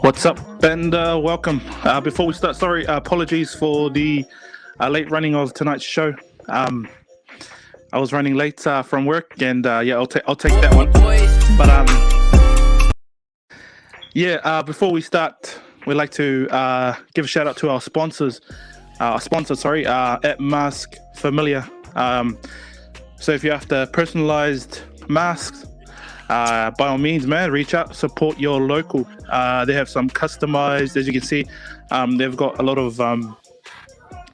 What's up, and welcome. Before we start, sorry, apologies for the late running of tonight's show. I was running late from work, and yeah, I'll take that one. But before we start, we'd like to give a shout out to our sponsors. At Mask Familiar. So if you're after personalized masks, by all means, man, reach out, support your local. They have some customized, as you can see. They've got a lot of,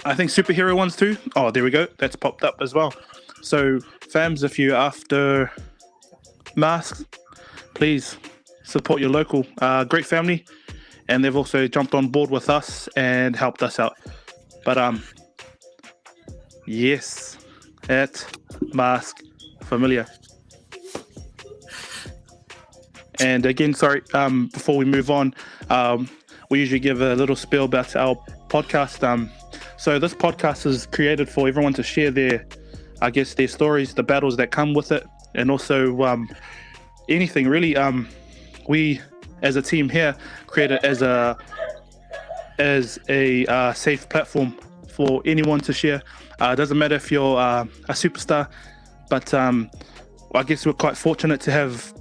I think, superhero ones too. Oh, there we go. That's popped up as well. So, fams, if you're after masks, please support your local. Great family, and they've also jumped on board with us and helped us out. But yes, at Mask Familiar. And again, sorry, before we move on, we usually give a little spiel about our podcast. So this podcast is created for everyone to share their stories, the battles that come with it, and also anything really. We, as a team here, create it as a safe platform for anyone to share. It doesn't matter if you're a superstar, but I guess we're quite fortunate to have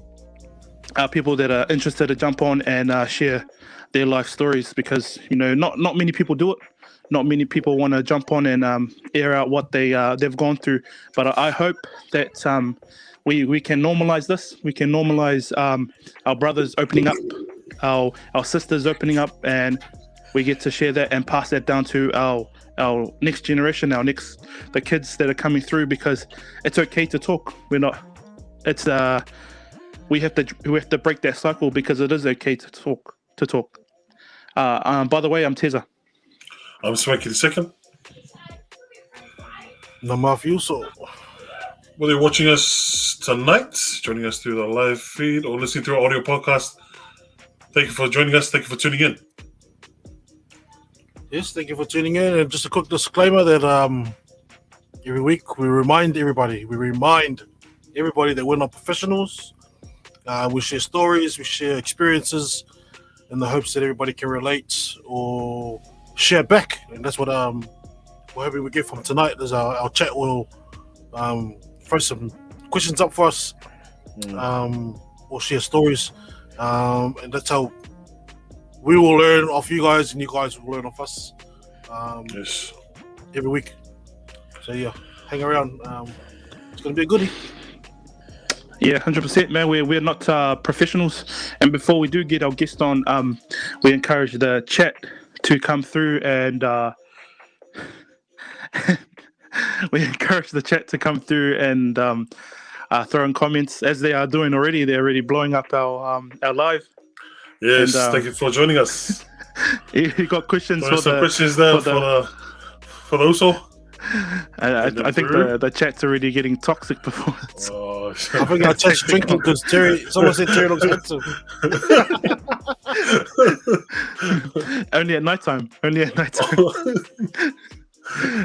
people that are interested to jump on and share their life stories, because not many people do it. Not many people want to jump on and air out what they've gone through. But I hope that we can normalize this. We can normalize our brothers opening up, our sisters opening up, and we get to share that and pass that down to our next generation, the kids that are coming through, because it's okay to talk. We have to break that cycle, because it is okay to talk. By the way, I'm Teza. I'm Swanky the second. I'm Matthew. So, whether you're watching us tonight, joining us through the live feed, or listening to our audio podcast, thank you for joining us. Thank you for tuning in. Yes, thank you for tuning in. And just a quick disclaimer that every week we remind everybody that we're not professionals. We share stories, we share experiences in the hopes that everybody can relate or share back. And that's what we're hoping we get from tonight. As our chat will throw some questions up for us, or share stories. And that's how we will learn off you guys, and you guys will learn off us yes, every week. So yeah, hang around. It's going to be a goodie. Yeah, 100%, man. We're not professionals, and before we do get our guest on, we encourage the chat to come through, and throw in comments, as they are doing already. They're already blowing up our live. Yes, and, thank you for joining us. You got questions for the questions there for the USO. I think the chat's already getting toxic before. Oh, I think our chat's drinking because someone said Terry looks expensive. Only at nighttime.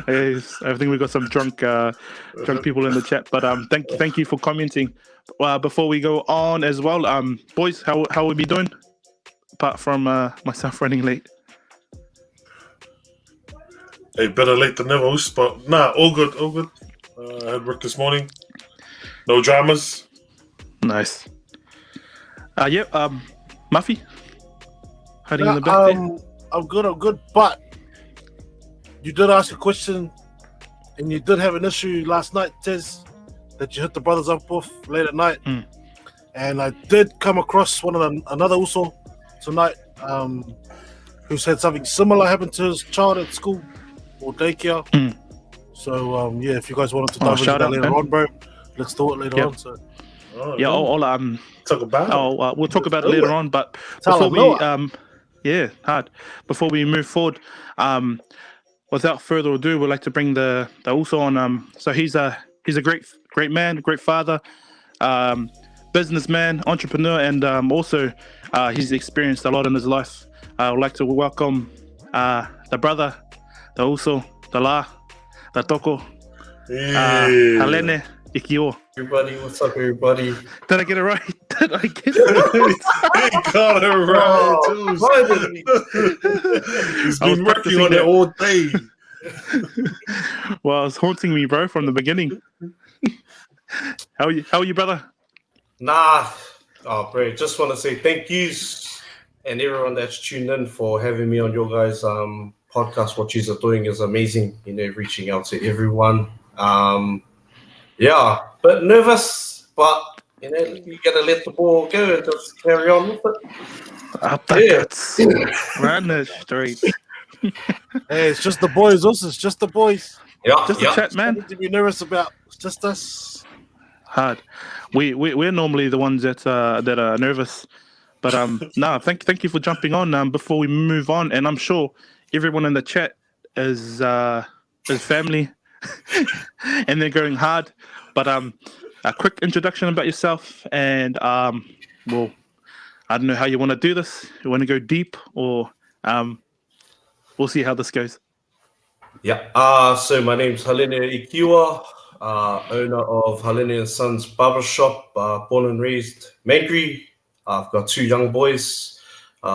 Yes, I think we got some drunk people in the chat. But thank you for commenting. Before we go on as well, boys, how we be doing? Apart from myself running late. Hey, better late than never, but nah, all good. I had work this morning. No dramas. Nice. Muffy? Hiding in the back there? I'm good, but you did ask a question, and you did have an issue last night, Tez, that you hit the brothers up with late at night. And I did come across another Uso tonight. who said something similar happened to his child at school or daycare. Mm. So yeah, if you guys wanted to dive into shout that out, later man. on, bro, let's do it later Yep. on. So Yeah, I'll talk about we'll talk about it do later it. on. But Tell before him, we Noah. yeah, hard. Before we move forward, without further ado, we'd like to bring the also on. So he's a great man, great father, businessman, entrepreneur, and also he's experienced a lot in his life. I would like to welcome the brother, the also, the la, the toko, Halene, Ikiua. Everybody, what's up, everybody? Did I get it right? Did I get it right? He got it right. Finally. He's I was been working practicing on it that. all day. Well, it's haunting me, bro, from the beginning. How are you, brother? Nah. Oh, bro, just want to say thank yous and everyone that's tuned in for having me on your guys' podcast. What you're doing is amazing, reaching out to everyone. Yeah, but nervous, but you gotta let the ball go and just carry on with it. Up the guts. Run the street. Hey, it's just the boys. Also, it's just the boys. Yeah, Just a chat, man. Nothing to be nervous about. It's just us. Hard. We're normally the ones that are nervous. But no, thank you for jumping on. Before we move on, and I'm sure everyone in the chat is family, and they're going hard. But a quick introduction about yourself, and well, I don't know how you want to do this. You want to go deep, or we'll see how this goes. Yeah. So my name's Halene Ikiua, owner of Halene and Sons Barbershop, born and raised Mangry. I've got two young boys,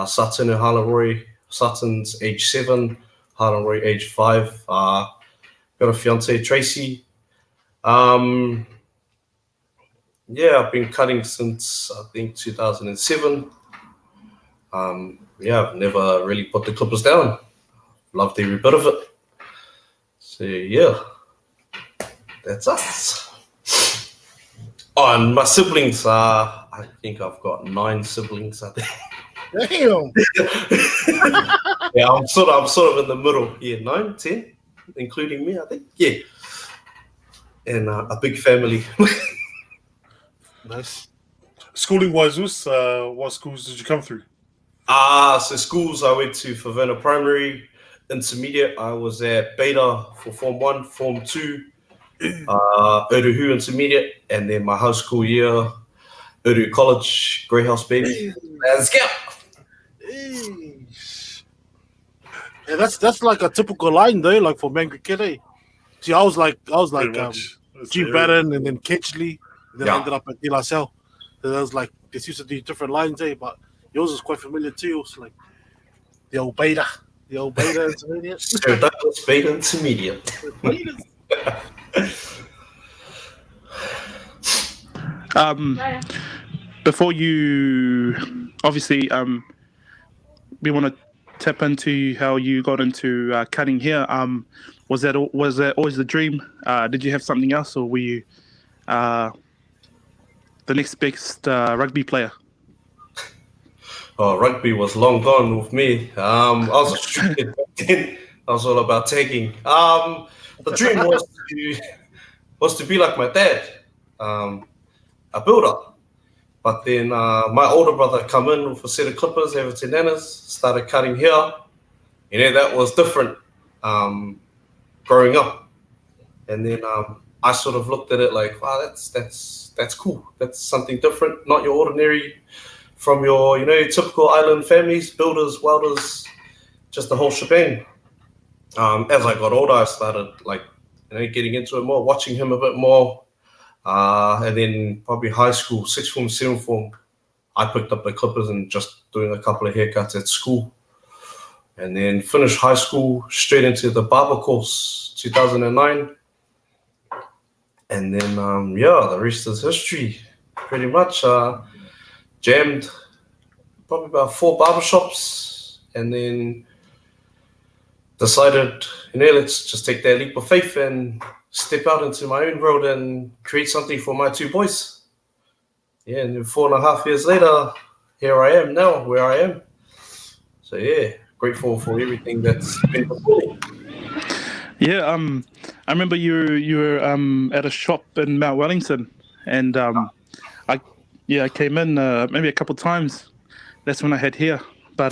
Sutton and Halaroi. Sutton's age 7, Halaroi age 5. Got a fiance, Tracy. Yeah, I've been cutting since I think 2007. Yeah, I've never really put the clippers down. Loved every bit of it. So yeah, that's us. Oh, and my siblings are, I think I've got 9 siblings, I think. Damn. Yeah, I'm sort of in the middle. Yeah, 9, 10, including me, I think. Yeah. And a big family. Nice. Schooling wise, what schools did you come through? So schools, I went to Favana Primary. Intermediate, I was at Beta for Form 1, Form 2, Uruhu Intermediate, and then my high school year, Uruhu College, Grey House baby. Let's go. Yeah, that's like a typical line though, like for Mangry Kid. See, I was like Pretty much. That's G it. Batten and then Ketchley, and then I Yeah. ended up at De La Salle. So there was like they used to do different lines, but yours is quite familiar too. It's like the old beta intermediate. So that was Beta Intermediate. Before you, obviously, we want to tap into how you got into cutting here. Was that always the dream? Did you have something else, or were you the next best rugby player? Oh, rugby was long gone with me. I was a street kid back then. I was all about tagging. The dream was to be like my dad, a builder. But then my older brother come in with a set of clippers, Everton Nanas, started cutting here. That was different growing up. And then I sort of looked at it like, wow, that's cool. That's something different, not your ordinary from your, typical island families, builders, welders, just the whole shebang. As I got older, I started getting into it more, watching him a bit more. And then probably high school, 6th form, 7th form, I picked up the clippers and just doing a couple of haircuts at school. And then finished high school, straight into the barber course, 2009. And then, the rest is history, pretty much. Jammed probably about 4 barbershops, and then decided, let's just take that leap of faith and step out into my own world and create something for my 2 boys. Yeah, and then 4.5 years later, here I am now, where I am. So yeah, grateful for everything that's been before me. Yeah, I remember you were at a shop in Mount Wellington, and I came in maybe a couple times. That's when I had hair, but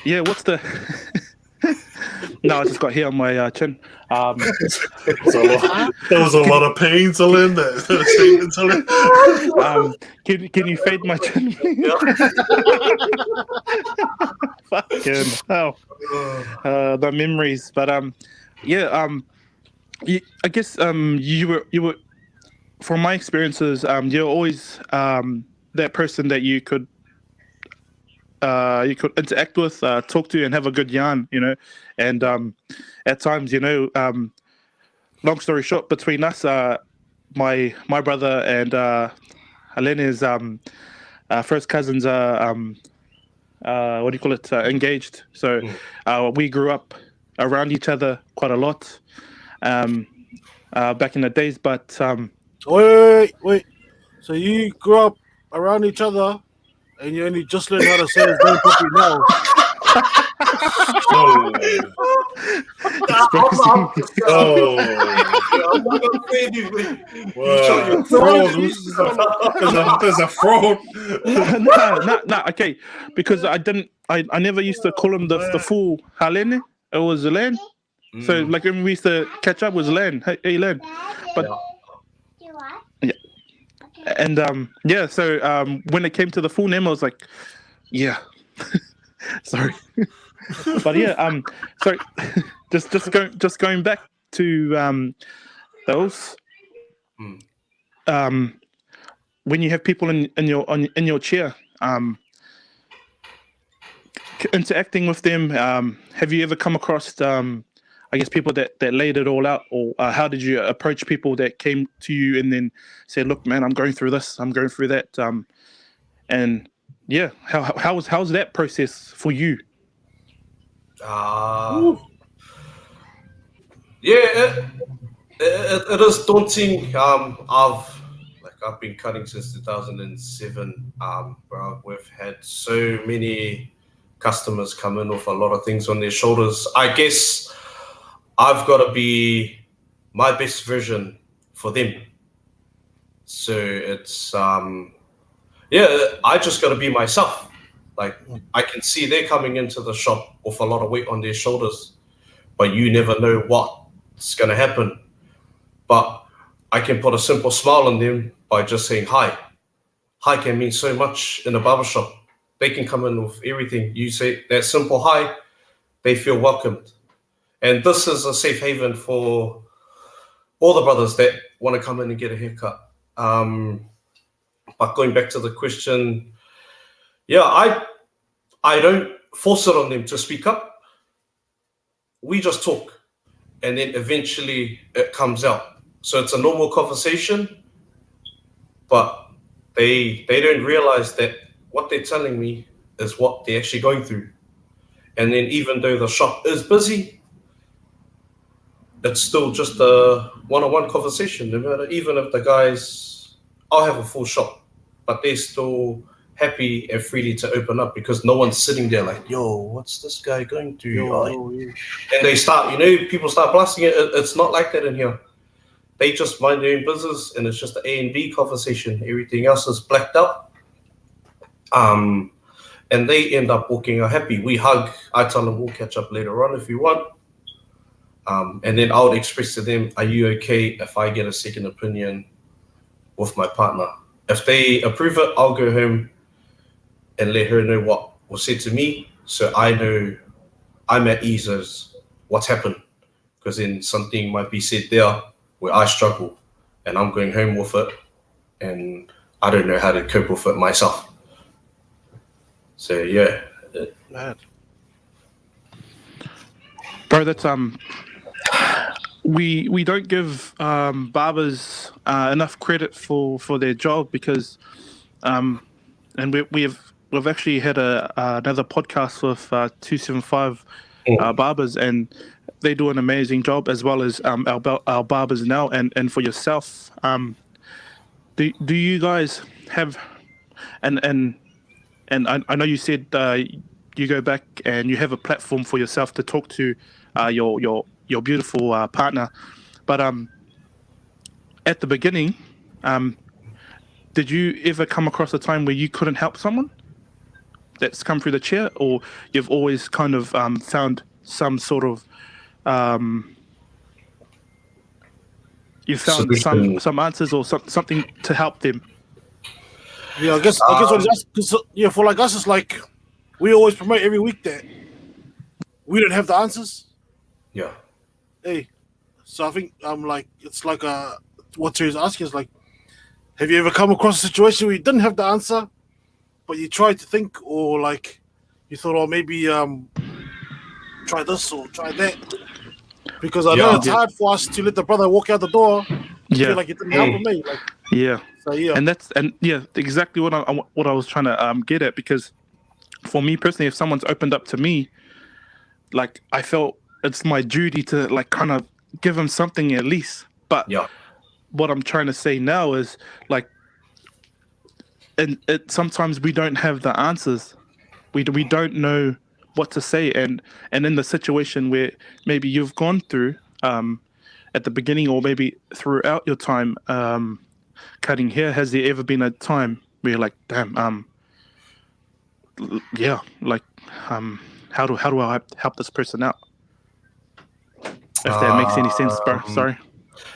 yeah, what's the? No, I just got hair on my chin. There was a lot of pain, Halene. Can you fade my chin? Fucking hell, the memories. But yeah, I guess you were from my experiences, you're always that person that you could interact with, talk to, and have a good yarn, and at times, long story short, between us, my brother and Halene's first cousins are what do you call it, engaged. So we grew up around each other quite a lot back in the days, but Wait. So you grew up around each other, and you only just learned how to say his name properly now. I'm not gonna say anything. There's a fraud. No. Okay, because I never used to call him the full Halene. It was Halene. So like when we used to catch up, was Halene. Hey, Halene. But yeah. And so when it came to the full name, I was like, yeah. Sorry. But yeah, sorry. just going back to those. When you have people in your chair, interacting with them, have you ever come across I guess people that laid it all out, or how did you approach people that came to you and then said, "Look, man, I'm going through this, I'm going through that," and yeah, how's that process for you? It is daunting. I've been cutting since 2007. Bro, we've had so many customers come in with a lot of things on their shoulders. I guess I've got to be my best version for them. So it's I just got to be myself. Like, I can see they're coming into the shop with a lot of weight on their shoulders, but you never know what's going to happen. But I can put a simple smile on them by just saying hi. Hi can mean so much in a barbershop. They can come in with everything. You say that simple hi, they feel welcomed. And this is a safe haven for all the brothers that want to come in and get a haircut. But going back to the question, I don't force it on them to speak up. We just talk, and then eventually it comes out. So it's a normal conversation, but they don't realize that what they're telling me is what they're actually going through. And then even though the shop is busy, it's still just a one-on-one conversation. No matter, even if the guys, I'll have a full shop, but they're still happy and freely to open up because no one's sitting there like, yo, what's this guy going through? And they start, people start blasting it. It's not like that in here. They just mind their own business, and it's just an A and B conversation. Everything else is blacked out. And they end up walking out happy. We hug. I tell them we'll catch up later on if you want. And then I would express to them, are you okay if I get a second opinion with my partner? If they approve it, I'll go home and let her know what was said to me, so I know I'm at ease as what's happened. Because then something might be said there where I struggle, and I'm going home with it, and I don't know how to cope with it myself. So yeah. Bro, that's we don't give barbers enough credit for their job, because and we've actually had another podcast with 275 barbers, and they do an amazing job, as well as our barbers now, and for yourself. Do you guys have, and I know you said you go back and you have a platform for yourself to talk to your beautiful partner. But at the beginning, did you ever come across a time where you couldn't help someone that's come through the chair, or you've always kind of found some sort of you found Solution. some answers or something to help them? Yeah, I guess what it's cause, yeah, for like us, it's like we always promote every week that we don't have the answers. Yeah. Hey, so I think like it's like what Terry's asking is like, have you ever come across a situation where you didn't have the answer, but you tried to think, or like you thought, oh, maybe try this or try that? Because I know it's hard for us to let the brother walk out the door. Yeah, Feel like it didn't help him, mate. Like, yeah. so yeah, And exactly what I was trying to get at, because for me personally, if someone's opened up to me, like I felt it's my duty to like kind of give them something at least. But what I'm trying to say now is like, and sometimes we don't have the answers. We don't know what to say, and in the situation where maybe you've gone through at the beginning, or maybe throughout your time cutting hair, has there ever been a time where you're like, damn, how do I help this person out? If that makes any sense, bro. Sorry.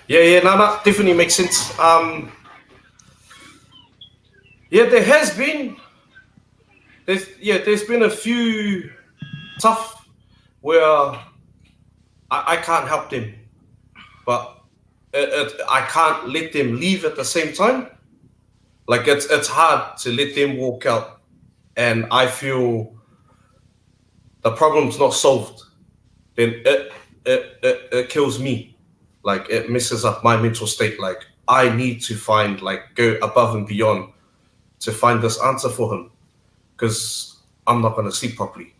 No, definitely makes sense. There's been a few tough where I can't help them, but I can't let them leave at the same time. Like it's hard to let them walk out, and I feel the problem's not solved. Then it kills me. Like it messes up my mental state. Like I need to go above and beyond to find this answer for him, because I'm not going to sleep properly.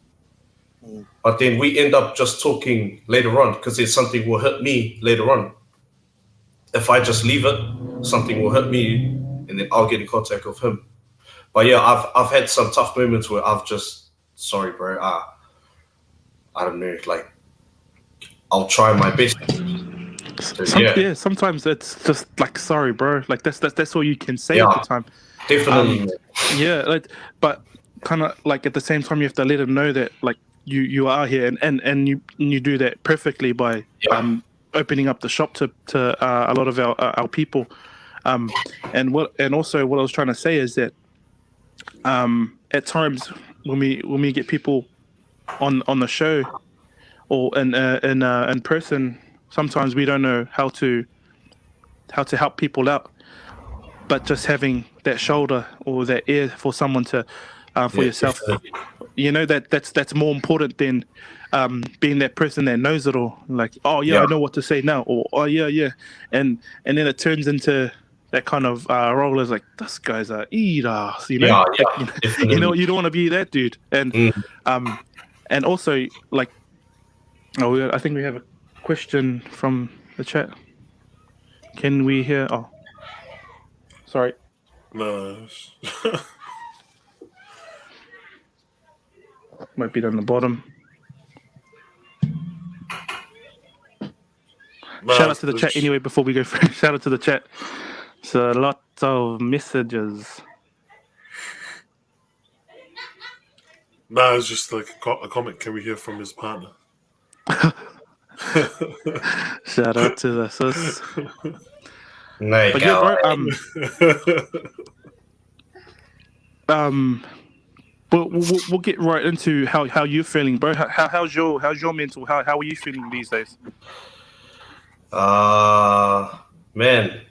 But then we end up just talking later on, because there's something will hurt me later on. If I just leave it, something will hurt me, and then I'll get in contact with him. But yeah, I've had some tough moments where I've just, sorry, bro. I don't know, like I'll try my best. Sometimes it's just like, sorry, bro. Like that's all you can say at the time. Definitely. But kind of like at the same time, you have to let them know that like you are here, and you do that perfectly by opening up the shop to a lot of our people. And also what I was trying to say is that at times when we get people on the show or in person, sometimes we don't know how to help people out. But just having that shoulder or that ear for someone to for yourself, that's more important than being that person that knows it all. Like, I know what to say now, or and then it turns into that kind of role as like, this guy's a eat ass, you know. You know, you don't want to be that dude. And and also like, I think we have a question from the chat. Can we hear? Oh, sorry. No. Might be down the bottom. Shout out to the chat anyway before we go through. Shout out to the chat. It's a lot of messages. No, it's just like a comment. Can we hear from his partner? Shout out to the sis. But we'll get right into how you're feeling, bro. How's your mental? How are you feeling these days? Man,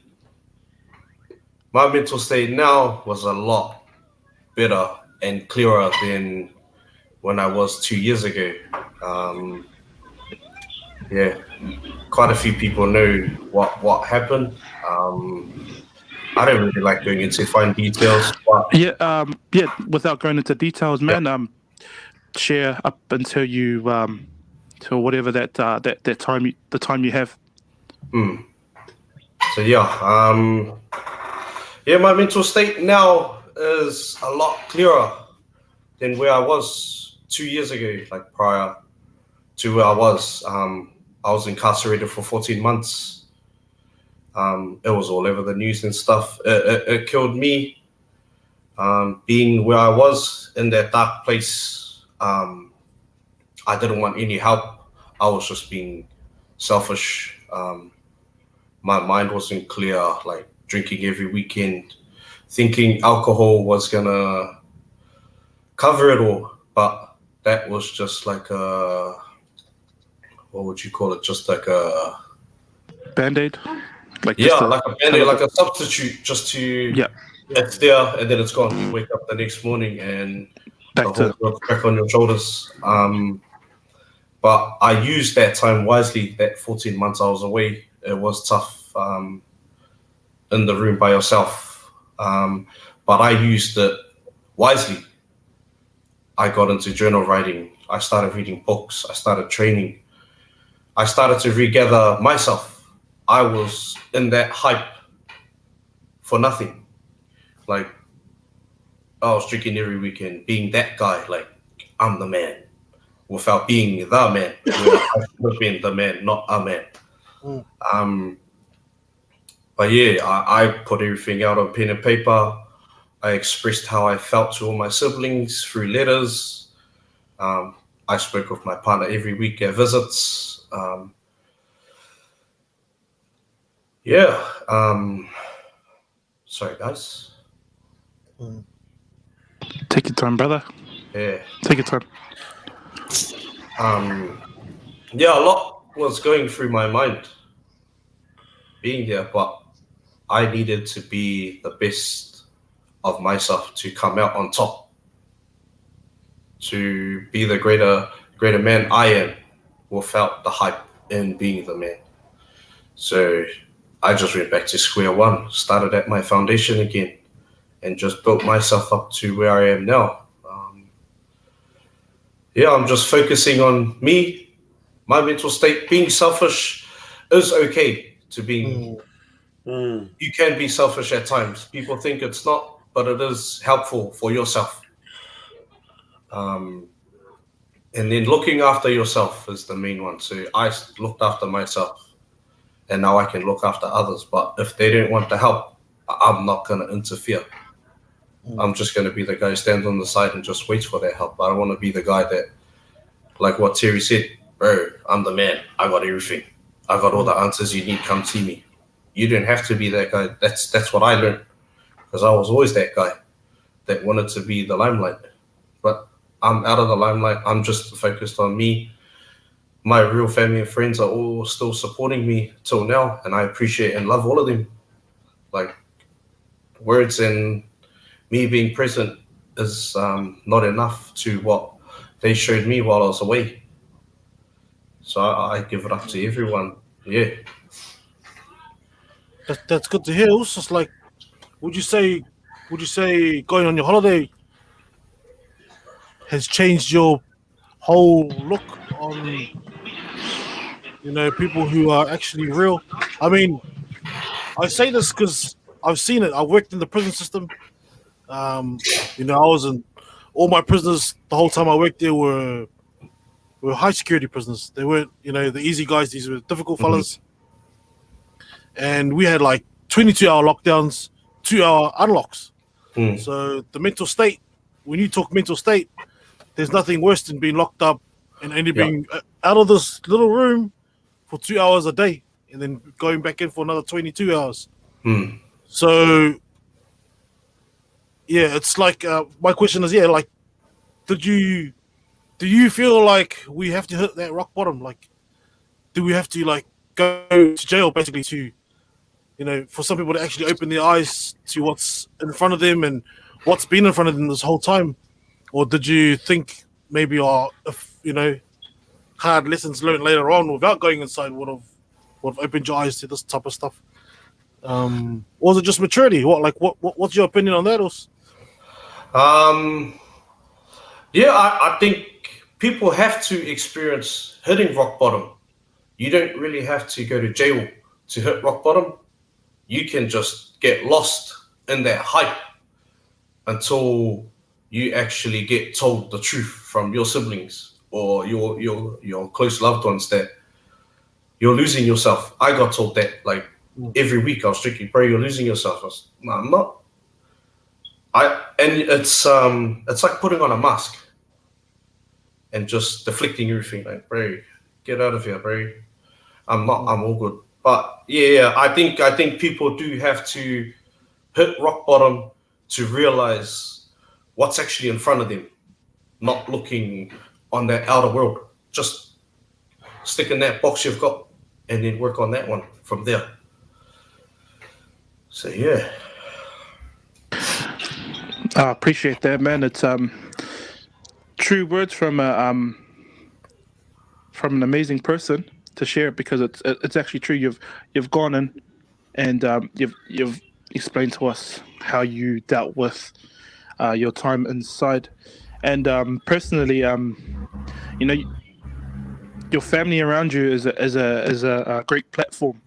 my mental state now was a lot better and clearer than when I was 2 years ago. Quite a few people know what happened. I don't really like going into fine details, but without going into details, man. Share up until you till whatever that time the time you have. So my mental state now is a lot clearer than where I was 2 years ago, like prior to where I was. I was incarcerated for 14 months. It was all over the news and stuff. It killed me. Being where I was in that dark place, I didn't want any help. I was just being selfish. My mind wasn't clear, like drinking every weekend, thinking alcohol was gonna cover it all. But that was just like a, what would you call it? Just like a Band-Aid? like a band-aid, like a substitute, just to it's there and then it's gone. You wake up the next morning and the whole world's back on your shoulders. But I used that time wisely. That 14 months I was away, it was tough in the room by yourself. But I used it wisely. I got into journal writing. I started reading books. I started training. I started to regather myself. I was in that hype for nothing. Like, I was drinking every weekend, being that guy, like, I'm the man, without being the man. I should have been the man, not a man. But yeah, I put everything out on pen and paper. I expressed how I felt to all my siblings through letters. I spoke with my partner every week at visits. Sorry, guys. Take your time, brother. Yeah. Take your time. A lot was going through my mind being there, but I needed to be the best of myself to come out on top, to be the greater man I am without the hype in being the man. So I just went back to square one, started at my foundation again, and just built myself up to where I am now. I'm just focusing on me, my mental state. Being selfish is okay to be. You can be selfish at times. People think it's not, but it is helpful for yourself. And then looking after yourself is the main one. So I looked after myself, and now I can look after others. But if they don't want the help, I'm not going to interfere. I'm just going to be the guy who stands on the side and just waits for their help. I don't want to be the guy that, like what Terry said, bro, I'm the man. I got everything. I got all the answers you need. Come see me. You don't have to be that guy. That's what I learned, because I was always that guy that wanted to be the limelight. But I'm out of the limelight. I'm just focused on me. My real family and friends are all still supporting me till now, and I appreciate and love all of them. Like, words and me being present is not enough to what they showed me while I was away. So I give it up to everyone. Yeah. That's good to hear. Also, it's like, would you say going on your holiday has changed your whole look on, people who are actually real? I mean, I say this because I've seen it. I worked in the prison system. I was in all my prisoners the whole time I worked there were high security prisoners. They weren't, the easy guys. These were difficult fellas. And we had like 22-hour lockdowns, 2-hour unlocks. So the mental state, when you talk mental state, there's nothing worse than being locked up and only being out of this little room for 2 hours a day and then going back in for another 22 hours. So, it's like, my question is, do you feel like we have to hit that rock bottom? Like, do we have to go to jail basically to, for some people to actually open their eyes to what's in front of them and what's been in front of them this whole time? Or did you think maybe, hard lessons learned later on without going inside would have opened your eyes to this type of stuff? Or was it just maturity? What's your opinion on that? I think people have to experience hitting rock bottom. You don't really have to go to jail to hit rock bottom. You can just get lost in that hype until you actually get told the truth from your siblings or your close loved ones that you're losing yourself. I got told that like every week I was drinking, bro, you're losing yourself. I was, no, I'm not. And it's like putting on a mask and just deflecting everything. Like, bro, get out of here, bro. I'm all good. But yeah, I think people do have to hit rock bottom to realize what's actually in front of them, not looking on that outer world. Just stick in that box you've got and then work on that one from there. So yeah. I appreciate that, man. It's true words from an amazing person to share it, because it's actually true. You've gone in and you've explained to us how you dealt with your time inside, and personally, you know, your family around you is a great platform.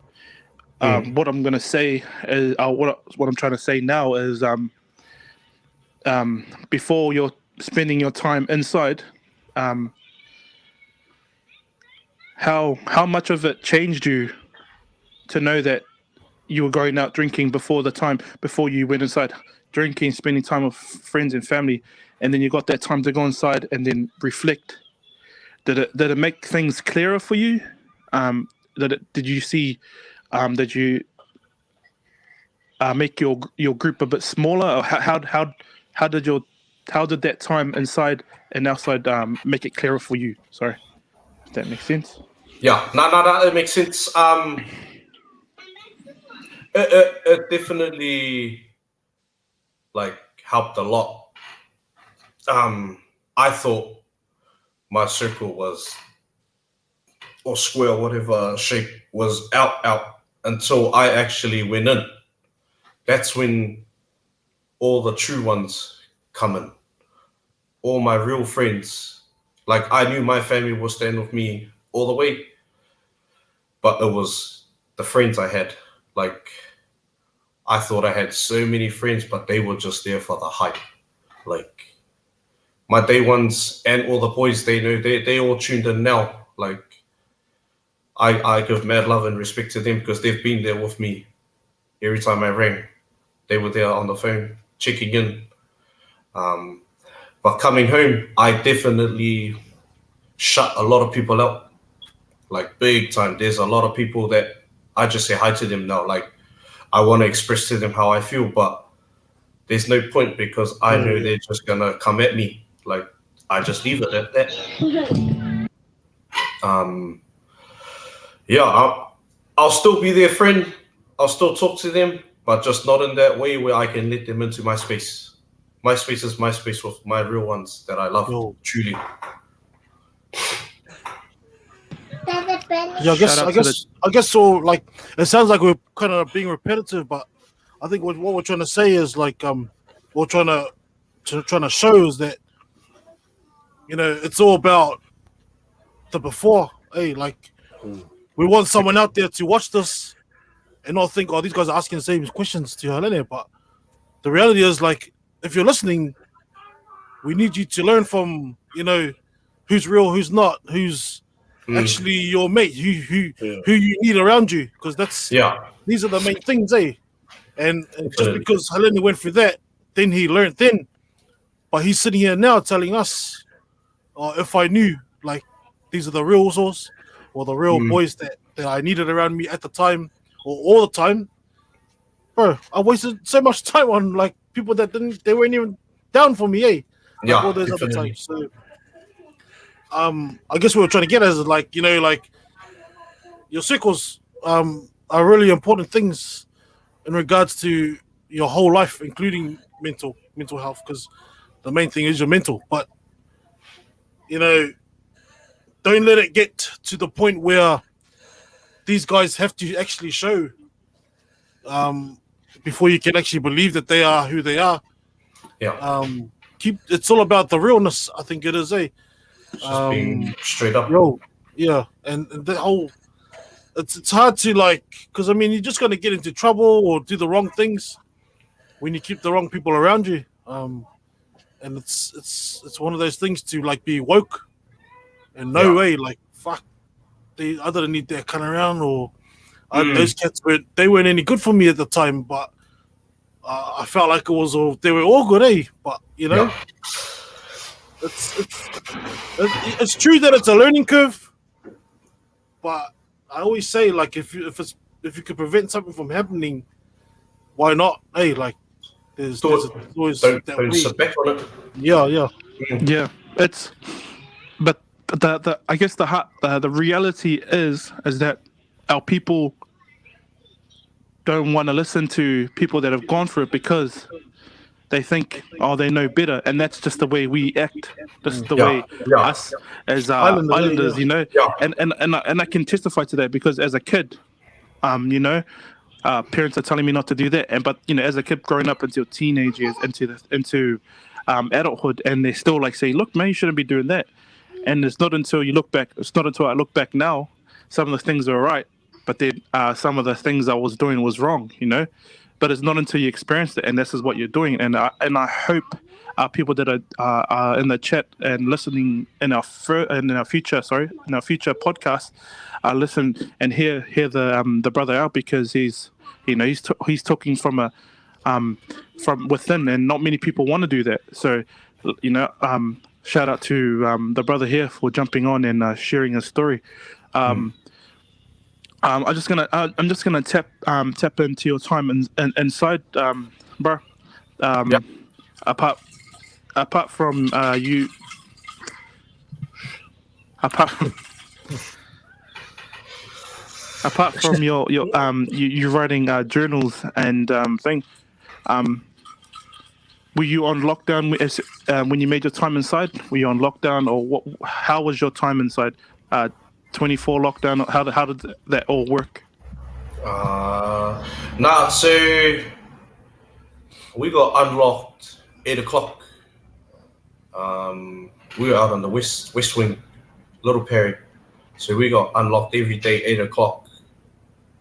What I'm gonna say is what I'm trying to say now is before you're spending your time inside, how much of it changed you to know that you were going out drinking before you went inside, drinking, spending time with friends and family, and then you got that time to go inside and then reflect. Did it make things clearer for you? Did you see did you make your group a bit smaller, or how did that time inside and outside make it clearer for you? Sorry, if that makes sense. Yeah, no, it makes sense. It definitely like helped a lot. I thought my circle was, or square, whatever shape, was out until I actually went in. That's when all the true ones come in. All my real friends. Like, I knew my family would stand with me all the way, but it was the friends I had. Like, I thought I had so many friends, but they were just there for the hype. Like, my day ones and all the boys, they know, they all tuned in now. Like, I give mad love and respect to them because they've been there with me every time I rang. They were there on the phone, checking in. But coming home, I definitely shut a lot of people out, like big time. There's a lot of people that I just say hi to them now. Like, I want to express to them how I feel, but there's no point because I know they're just going to come at me. Like, I just leave it at that. Yeah, I'll still be their friend. I'll still talk to them, but just not in that way where I can let them into my space. My space is my space with my real ones that I love, truly. Yeah, I guess so. Like, it sounds like we're kind of being repetitive, but I think what we're trying to say is like, we're trying to show is that, you know, it's all about the before. Hey, like, we want someone out there to watch this and not think, oh, these guys are asking the same questions to Halene. But the reality is, like, if you're listening, we need you to learn from, you know, who's real, who's not, who's actually your mate, who you need around you, because these are the main things, eh? And just because Halene went through that, then he learned then, but he's sitting here now telling us, if I knew, like, these are the real source or the real boys that I needed around me at the time or all the time, bro, I wasted so much time on like people that they weren't even down for me, eh? Like, all those other times. So I guess what we're trying to get is, like, you know, like, your circles are really important things in regards to your whole life, including mental health, because the main thing is your mental. But, you know, don't let it get to the point where these guys have to actually show before you can actually believe that they are who they are. Yeah. It's all about the realness, I think it is, eh? Just being straight up. And the whole, it's hard to, like, because I mean, you're just gonna get into trouble or do the wrong things when you keep the wrong people around you. And and it's one of those things to like be woke, and no way, like fuck, they I didn't need that kind around, or those cats weren't any good for me at the time, but I felt like they were all good, eh? But you know, it's true that it's a learning curve, but I always say like if you could prevent something from happening, why not? Hey, like there's always Don't that way. sit back on it. Yeah. It's but the I guess the reality is that our people don't want to listen to people that have gone through it because they think, they know better, and that's just the way we act. That's the way us as Islanders, you know. Yeah. And I can testify to that because as a kid, you know, parents are telling me not to do that, but you know, as a kid growing up until teenage years, into adulthood, and they still like say, look, man, you shouldn't be doing that. And it's not until I look back now, some of the things are right, but then some of the things I was doing was wrong, you know. But it's not until you experience it, and this is what you're doing. And I hope people that are in the chat and listening in our future podcast, listen and hear the brother out, because he's talking from within, and not many people want to do that. So, you know, shout out to the brother here for jumping on and sharing his story. I'm just gonna tap into your time inside, bro. Apart from you, apart from your you writing journals and thing, were you on lockdown when you made your time inside? Were you on lockdown, or what? How was your time inside? 24 lockdown. How did that all work? So we got unlocked 8:00. We were out on the west wing, Little Perry. So we got unlocked every day 8:00.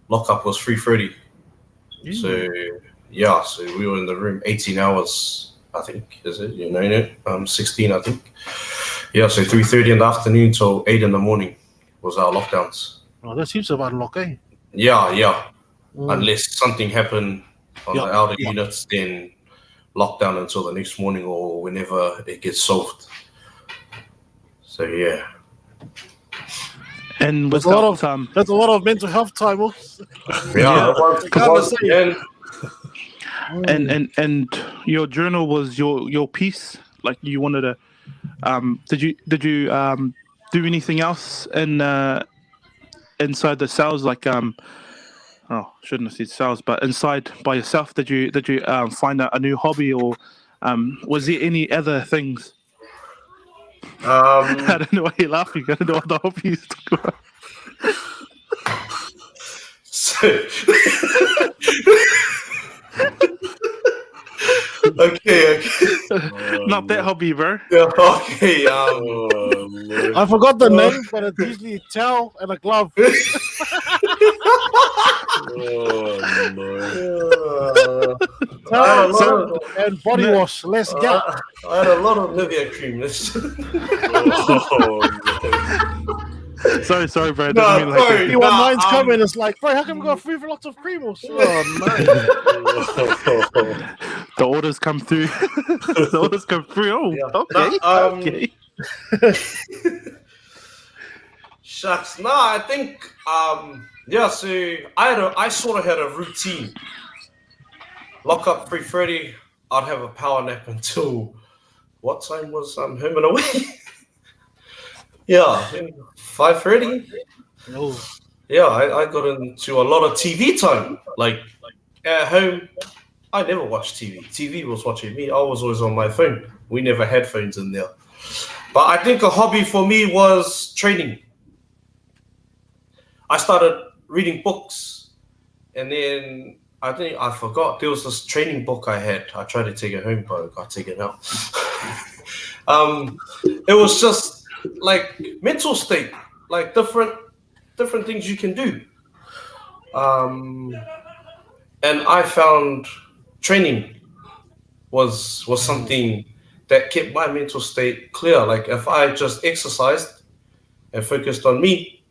Lockup was 3:30. So we were in the room 18 hours, I think, is it? You know, 16, I think. Yeah, so 3:30 in the afternoon till 8 in the morning was our lockdowns. Oh, that seems to have unlocked, eh? Yeah. Unless something happened on the outer units, then lockdown until the next morning or whenever it gets solved. So yeah. And that's a lot of mental health time. And your journal was your piece. Like you wanted to. Did you do anything else inside the cells? Like shouldn't have said cells, but inside by yourself. Did you find a new hobby, or was there any other things? I don't know why you're laughing. I don't know what the hobbies talk about. Okay. Not that hobby, bro. Yeah, okay. I forgot the name, but it's usually a towel and a glove. Towel and body wash. Let's get. I had a lot of Nivea cream. Sorry, bro. Mine's coming. It's like, bro, how come we got free for lots of cream? Oh no. The orders come through. Oh, okay. Shucks. No, I think so I sort of had a routine. Lock up 3:30. I'd have a power nap until what time was home and away? 5:30. Yeah, I got into a lot of TV time. Like at home, I never watched TV. TV was watching me. I was always on my phone. We never had phones in there. But I think a hobby for me was training. I started reading books, and then I forgot there was this training book I had. I tried to take it home, but I got taken out. It was just like mental state, like different things you can do. And I found training was something that kept my mental state clear. Like if I just exercised and focused on me,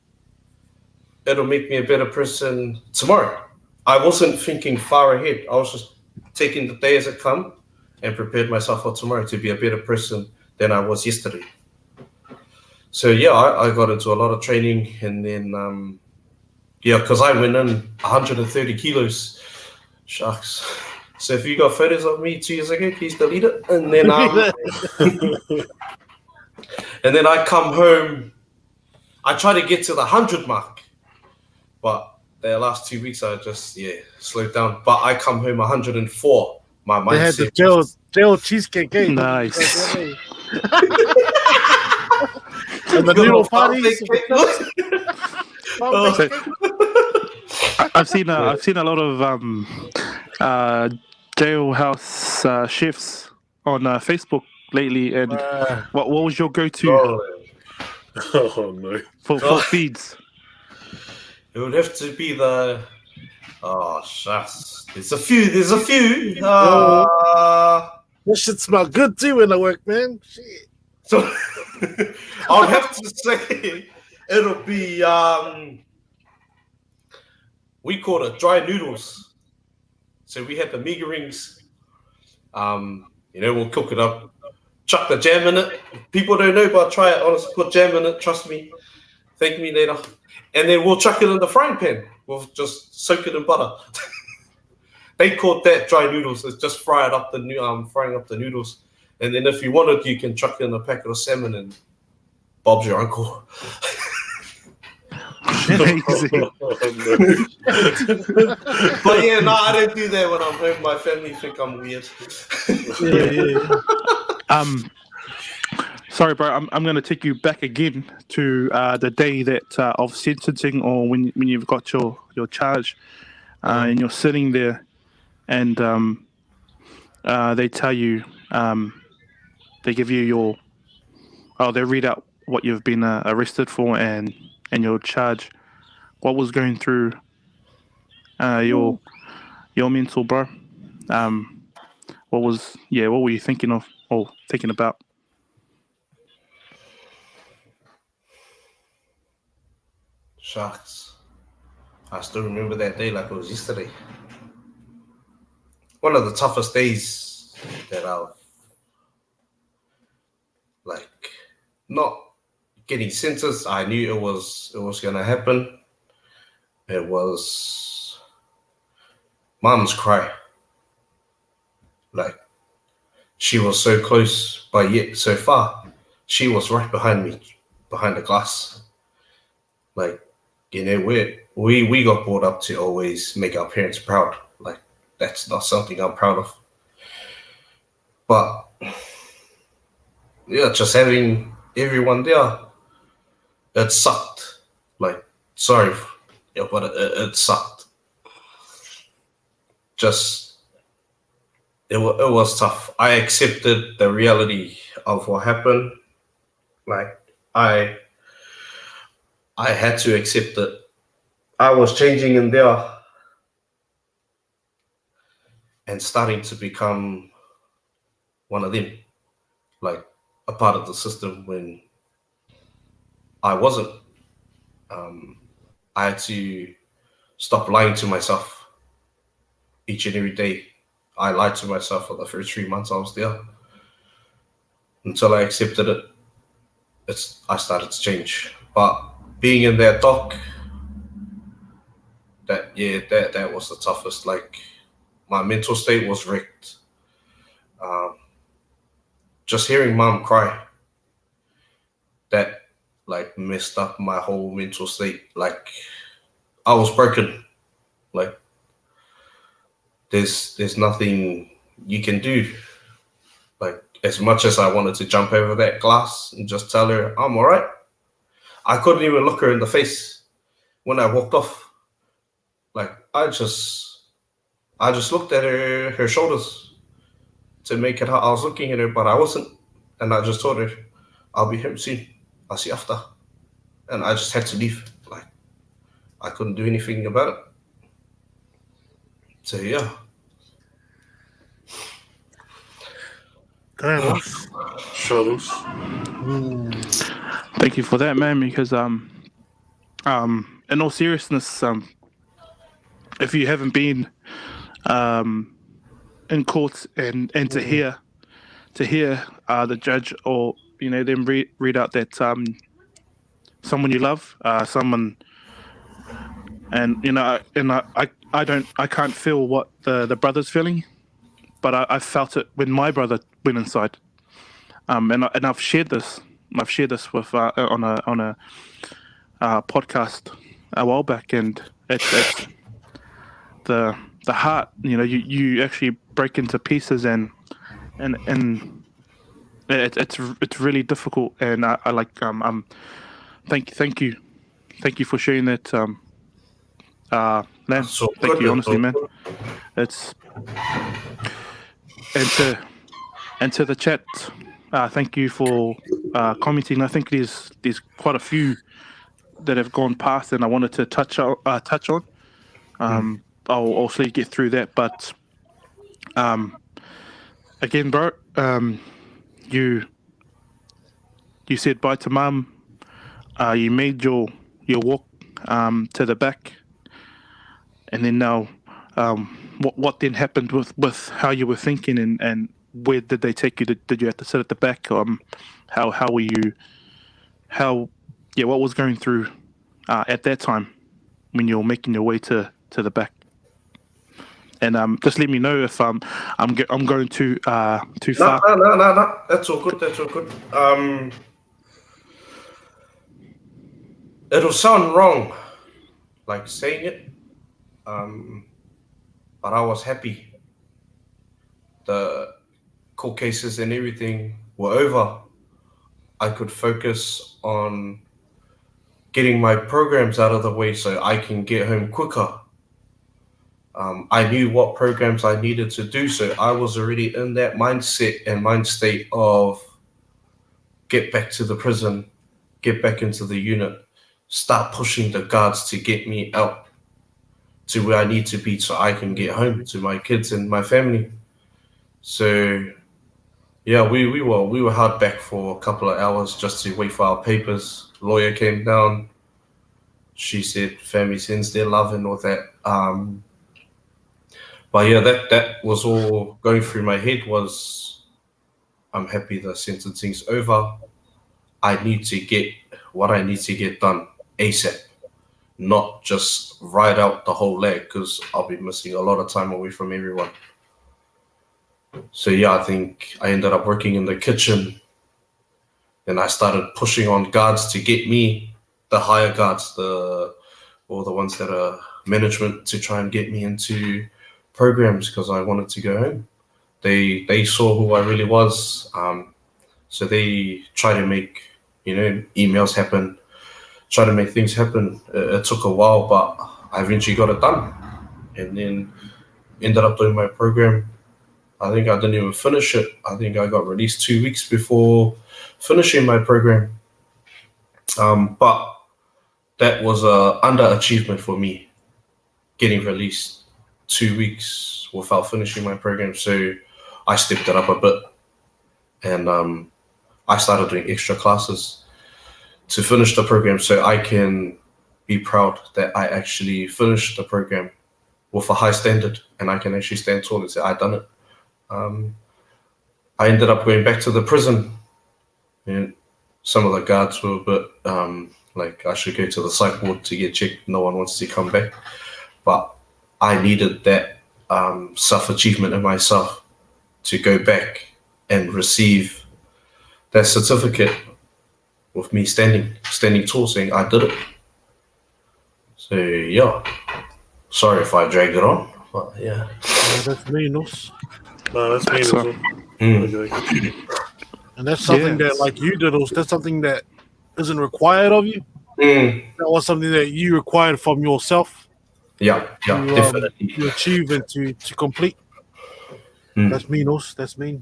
it'll make me a better person tomorrow. I wasn't thinking far ahead. I was just taking the day as it come and prepared myself for tomorrow to be a better person than I was yesterday. So yeah, I got into a lot of training, and then because I went in 130 kilos. Shucks. So if you got photos of me 2 years ago, please delete it. And then and then I come home. I try to get to the 100 mark, but the last 2 weeks I just slowed down. But I come home 104. My mindset. They had the jail cheesecake. Eh? Nice. And the noodle parties. I've seen a lot of jailhouse chefs on Facebook lately. And what was your go-to Oh no! for feeds? It would have to be the. Oh, shucks. There's a few. This shit smell good too when I work, man. Shit. So I'll have to say it'll be we call it dry noodles. So we had the meager rings. We'll cook it up, chuck the jam in it. People don't know, but try it. Honestly, put jam in it. Trust me. Thank me later. And then we'll chuck it in the frying pan. We'll just soak it in butter. They called that dry noodles. It's just frying up the noodles. And then if you wanted, you can chuck in a packet of salmon and Bob's your uncle. Amazing. But I don't do that when I'm home. My family think I'm weird. Sorry, bro. I'm going to take you back again to the day that of sentencing, or when you've got your charge, and you're sitting there, and they tell you, they give you they read out what you've been arrested for and your charge. What was going through your mental, bro? What were you thinking of or thinking about? Shucks. I still remember that day like it was yesterday. One of the toughest days that I've not getting sentenced. I knew it was gonna happen. It was Mom's cry. Like she was so close, but yet so far. She was right behind me, behind the glass. Like, we got brought up to always make our parents proud. Like, that's not something I'm proud of. But just having everyone there, it sucked. Like, sorry, but it sucked. Just, it was tough. I accepted the reality of what happened. Like, I had to accept it. I was changing in there and starting to become one of them, like a part of the system when I wasn't. I had to stop lying to myself each and every day. I lied to myself for the first 3 months I was there. Until I accepted it, I started to change. But being in that dock, that was the toughest. Like, my mental state was wrecked. Just hearing Mom cry, that like messed up my whole mental state. Like, I was broken. Like, there's nothing you can do. Like, as much as I wanted to jump over that glass and just tell her I'm all right, I couldn't even look her in the face when I walked off. Like, I just looked at her shoulders to make it how I was looking at her, but I wasn't. And I just told her, I'll be home soon. I'll see you after. And I just had to leave. Like, I couldn't do anything about it. So, yeah. Damn, us. Shadows. Thank you for that, man. Because in all seriousness, if you haven't been in court and to hear the judge or them read out that someone you love, someone, and I can't feel what the brother's feeling, but I felt it when my brother went inside, and I've shared this with on a podcast a while back, and it's the heart. You actually break into pieces, and it's really difficult, and I like thank you for sharing that, Lam. So Thank good, you, honestly, man. good. It's and to the chat, thank you for commenting. I think there's quite a few that have gone past, and I wanted to touch on. I'll slowly get through that, but again, bro, you said bye to mum. You made your walk to the back, and then now, what then happened with how you were thinking, and where did they take you? Did you have to sit at the back? How were you? What was going through at that time when you were making your way to the back? And just let me know if I'm going too far. No. That's all good. It'll sound wrong, like saying it, but I was happy. The court cases and everything were over. I could focus on getting my programs out of the way so I can get home quicker. I knew what programs I needed to do, so I was already in that mindset and mind state of get back to the prison, get back into the unit, start pushing the guards to get me out to where I need to be so I can get home to my kids and my family. So yeah, we were held back for a couple of hours just to wait for our papers. Lawyer came down. She said family sends their love and all that. But yeah, that was all going through my head was I'm happy the sentencing's over. I need to get what I need to get done ASAP, not just ride out the whole leg because I'll be missing a lot of time away from everyone. So yeah, I think I ended up working in the kitchen and I started pushing on guards to get me, the higher guards, or the ones that are management, to try and get me into programs because I wanted to go home. They saw who I really was. So they tried to make, emails happen, try to make things happen. It took a while, but I eventually got it done and then ended up doing my program. I think I didn't even finish it. I think I got released 2 weeks before finishing my program. But that was a underachievement for me, getting released 2 weeks without finishing my program. So I stepped it up a bit and I started doing extra classes to finish the program so I can be proud that I actually finished the program with a high standard and I can actually stand tall and say I done it. I ended up going back to the prison and some of the guards were a bit like I should go to the psych ward to get checked. No one wants to come back. But I needed that self-achievement in myself to go back and receive that certificate with me standing tall saying I did it. So yeah, sorry if I dragged it on, but yeah. That's me, Nos. No, that's me as well. And that's something that, like you did, that's something that isn't required of you. That was something that you required from yourself. Yeah, definitely. To achieve and to complete. That's me, Nos. That's me.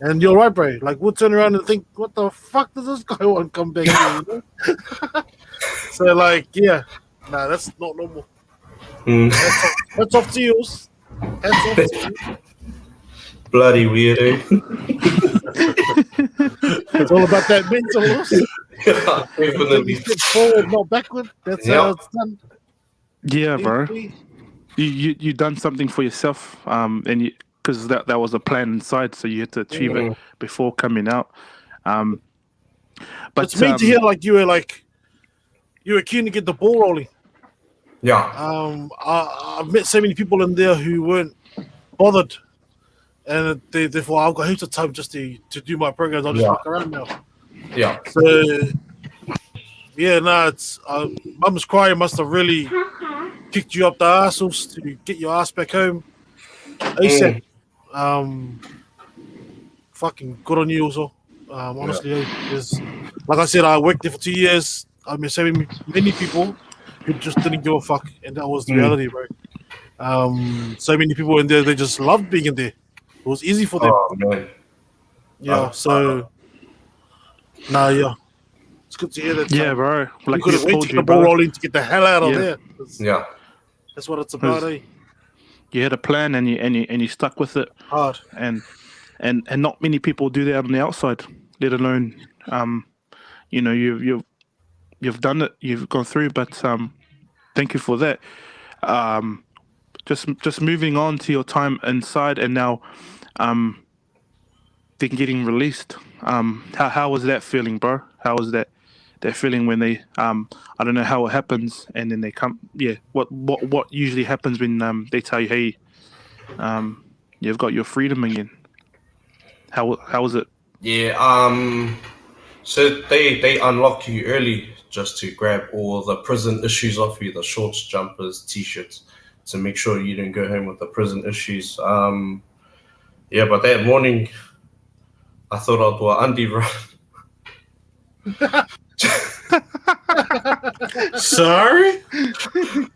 And you're right, bro. Like, we'll turn around and think, what the fuck does this guy want to come back here? So, like, yeah. Nah, that's not normal. That's off to you. That's off to you. Bloody weirdo. It's all about that mental loss. Yeah, definitely. Step forward, not backward. That's how it's done. Yeah, bro. Easily. You done something for yourself, and you because that was a plan inside, so you had to achieve it before coming out. But It's meant to hear like you were keen to get the ball rolling. Yeah. I've met so many people in there who weren't bothered, and therefore I've got heaps of time just to do my programs. I'll just fuck around now. Yeah. So yeah, it's Mum's Crying must have really kicked you up the arseholes to get your ass back home ASAP. Fucking good on you also. Honestly, because like I said, I worked there for 2 years. I met so many people who just didn't give a fuck, and that was the reality, bro. So many people in there, they just loved being in there. It was easy for them. Oh man. Yeah. So, yeah, it's good to hear that. yeah, bro. We Like you couldn't wait told to get you, the ball bro. rolling to get the hell out of there. Yeah. That's what it's about, eh? You had a plan and you stuck with it. Hard. And not many people do that on the outside, let alone you've done it, you've gone through. But thank you for that. Just moving on to your time inside and now then getting released. How was that feeling, bro? How was that feeling when they I don't know how it happens and then they come what usually happens when they tell you, hey, you've got your freedom again? How was it? Yeah. So they unlock you early just to grab all the prison issues off you, the shorts, jumpers, t-shirts, to make sure you didn't go home with the prison issues. But that morning I thought I'd do an undie run. Sorry?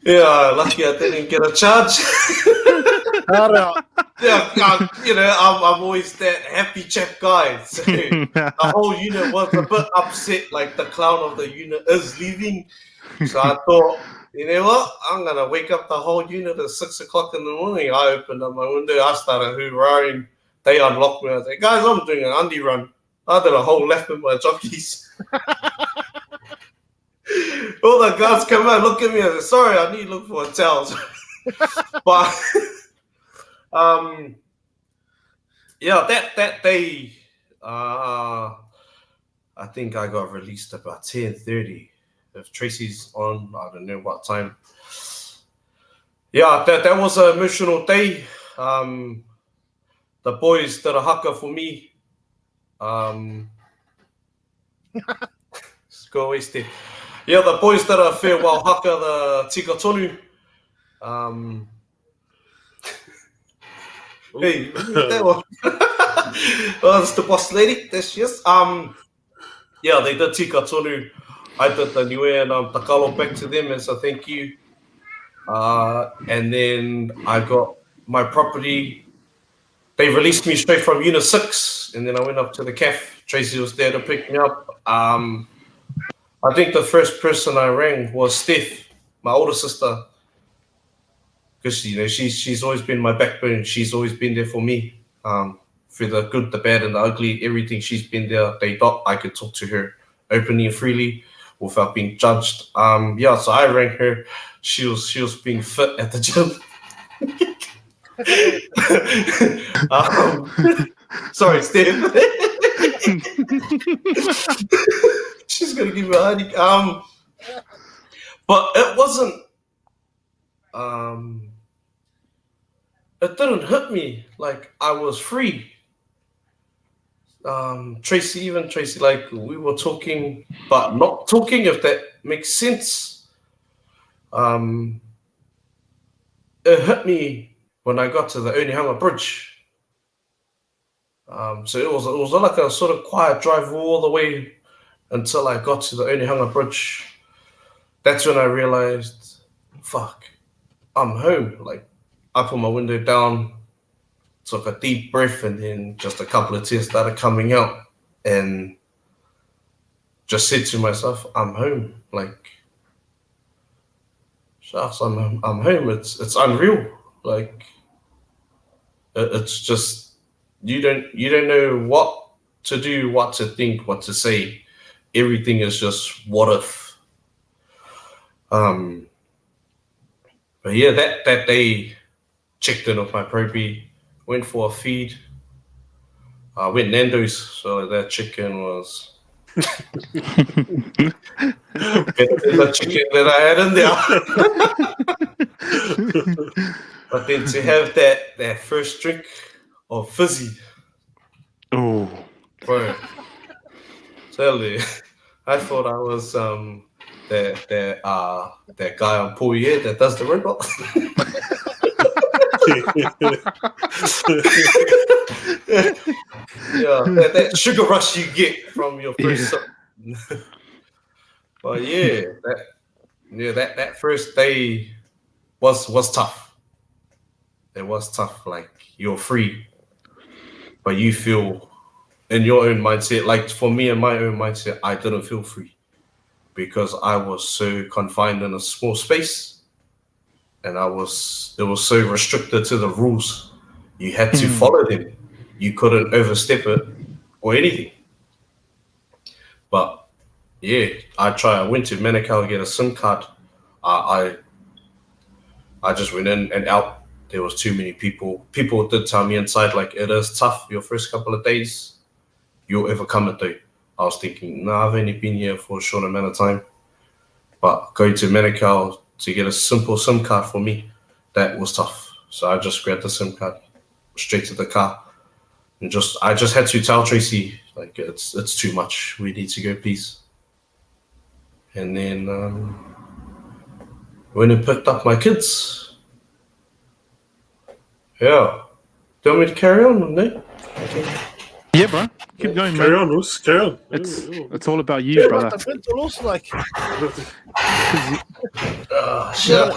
Yeah, lucky I didn't get a charge. Yeah, I'm always that happy chap guy. So the whole unit was a bit upset, like the clown of the unit is leaving. So I thought, you know what? I'm gonna wake up the whole unit at 6 o'clock in the morning. I opened up my window, I started hoovering. They unlocked me. I said, guys, I'm doing an undie run. I did a whole lap with my jockeys. All the guards come out, look at me and say, sorry, I need to look for a towel. But that day, I think I got released about 10:30. If Tracy's on, I don't know what time. Yeah, that was an emotional day. The boys did a haka for me. Go away, Steve. Yeah, the boys did a farewell haka, the tika tonu. Hey, that one. Oh, that's the boss lady. That's yes. Yeah, they did tika tonu. I did the niue and takalo back to them as a thank you. And then I got my property. They released me straight from Unit 6, and then I went up to the CAF. Tracy was there to pick me up. I think the first person I rang was Steph, my older sister, because she's always been my backbone. She's always been there for me, through the good, the bad, and the ugly. Everything, she's been there. They thought I could talk to her openly and freely without being judged. So I rang her. She was being fit at the gym. Sorry, Steph. She's gonna give me a honey. But it wasn't. It didn't hit me like I was free. Tracy, like we were talking, but not talking. If that makes sense. It hit me when I got to the Onehunga Bridge. So it was like a sort of quiet drive all the way until I got to the Onehunga Bridge. That's when I realized, fuck, I'm home. Like, I put my window down, took a deep breath, and then just a couple of tears started coming out, and just said to myself, I'm home. Like, shucks, I'm home. It's unreal. Like, it's just you don't know what to do, what to think, what to say. Everything is just what if. But yeah, that day, checked in with my probie, went for a feed. I went Nando's, so that chicken was better than the chicken that I had in there. But then to have that first drink of fizzy, Oh, bro, tell you, I thought I was that guy on Pouillet that does the robot. Yeah, that sugar rush you get from your first sip. But yeah, that first day was tough. It was tough. Like, you're free, but you feel in your own mindset. Like, for me, in my own mindset, I didn't feel free because I was so confined in a small space, and it was so restricted to the rules. You had to follow them. You couldn't overstep it or anything. But yeah, I went to Manukau to get a SIM card. I just went in and out. There was too many people. People did tell me inside, like, it is tough your first couple of days. You'll overcome it though. I was thinking, nah, I've only been here for a short amount of time. But going to Manukau to get a simple SIM card for me, that was tough. So I just grabbed the SIM card, straight to the car. And I just had to tell Tracy, like, it's too much. We need to go, please. And then when I picked up my kids, yeah. Do you want me to carry on, no? Okay. yeah, bro. Keep going, Carry man. on, Roos. Carry on. It's all about you, brother. Also, like, Shit.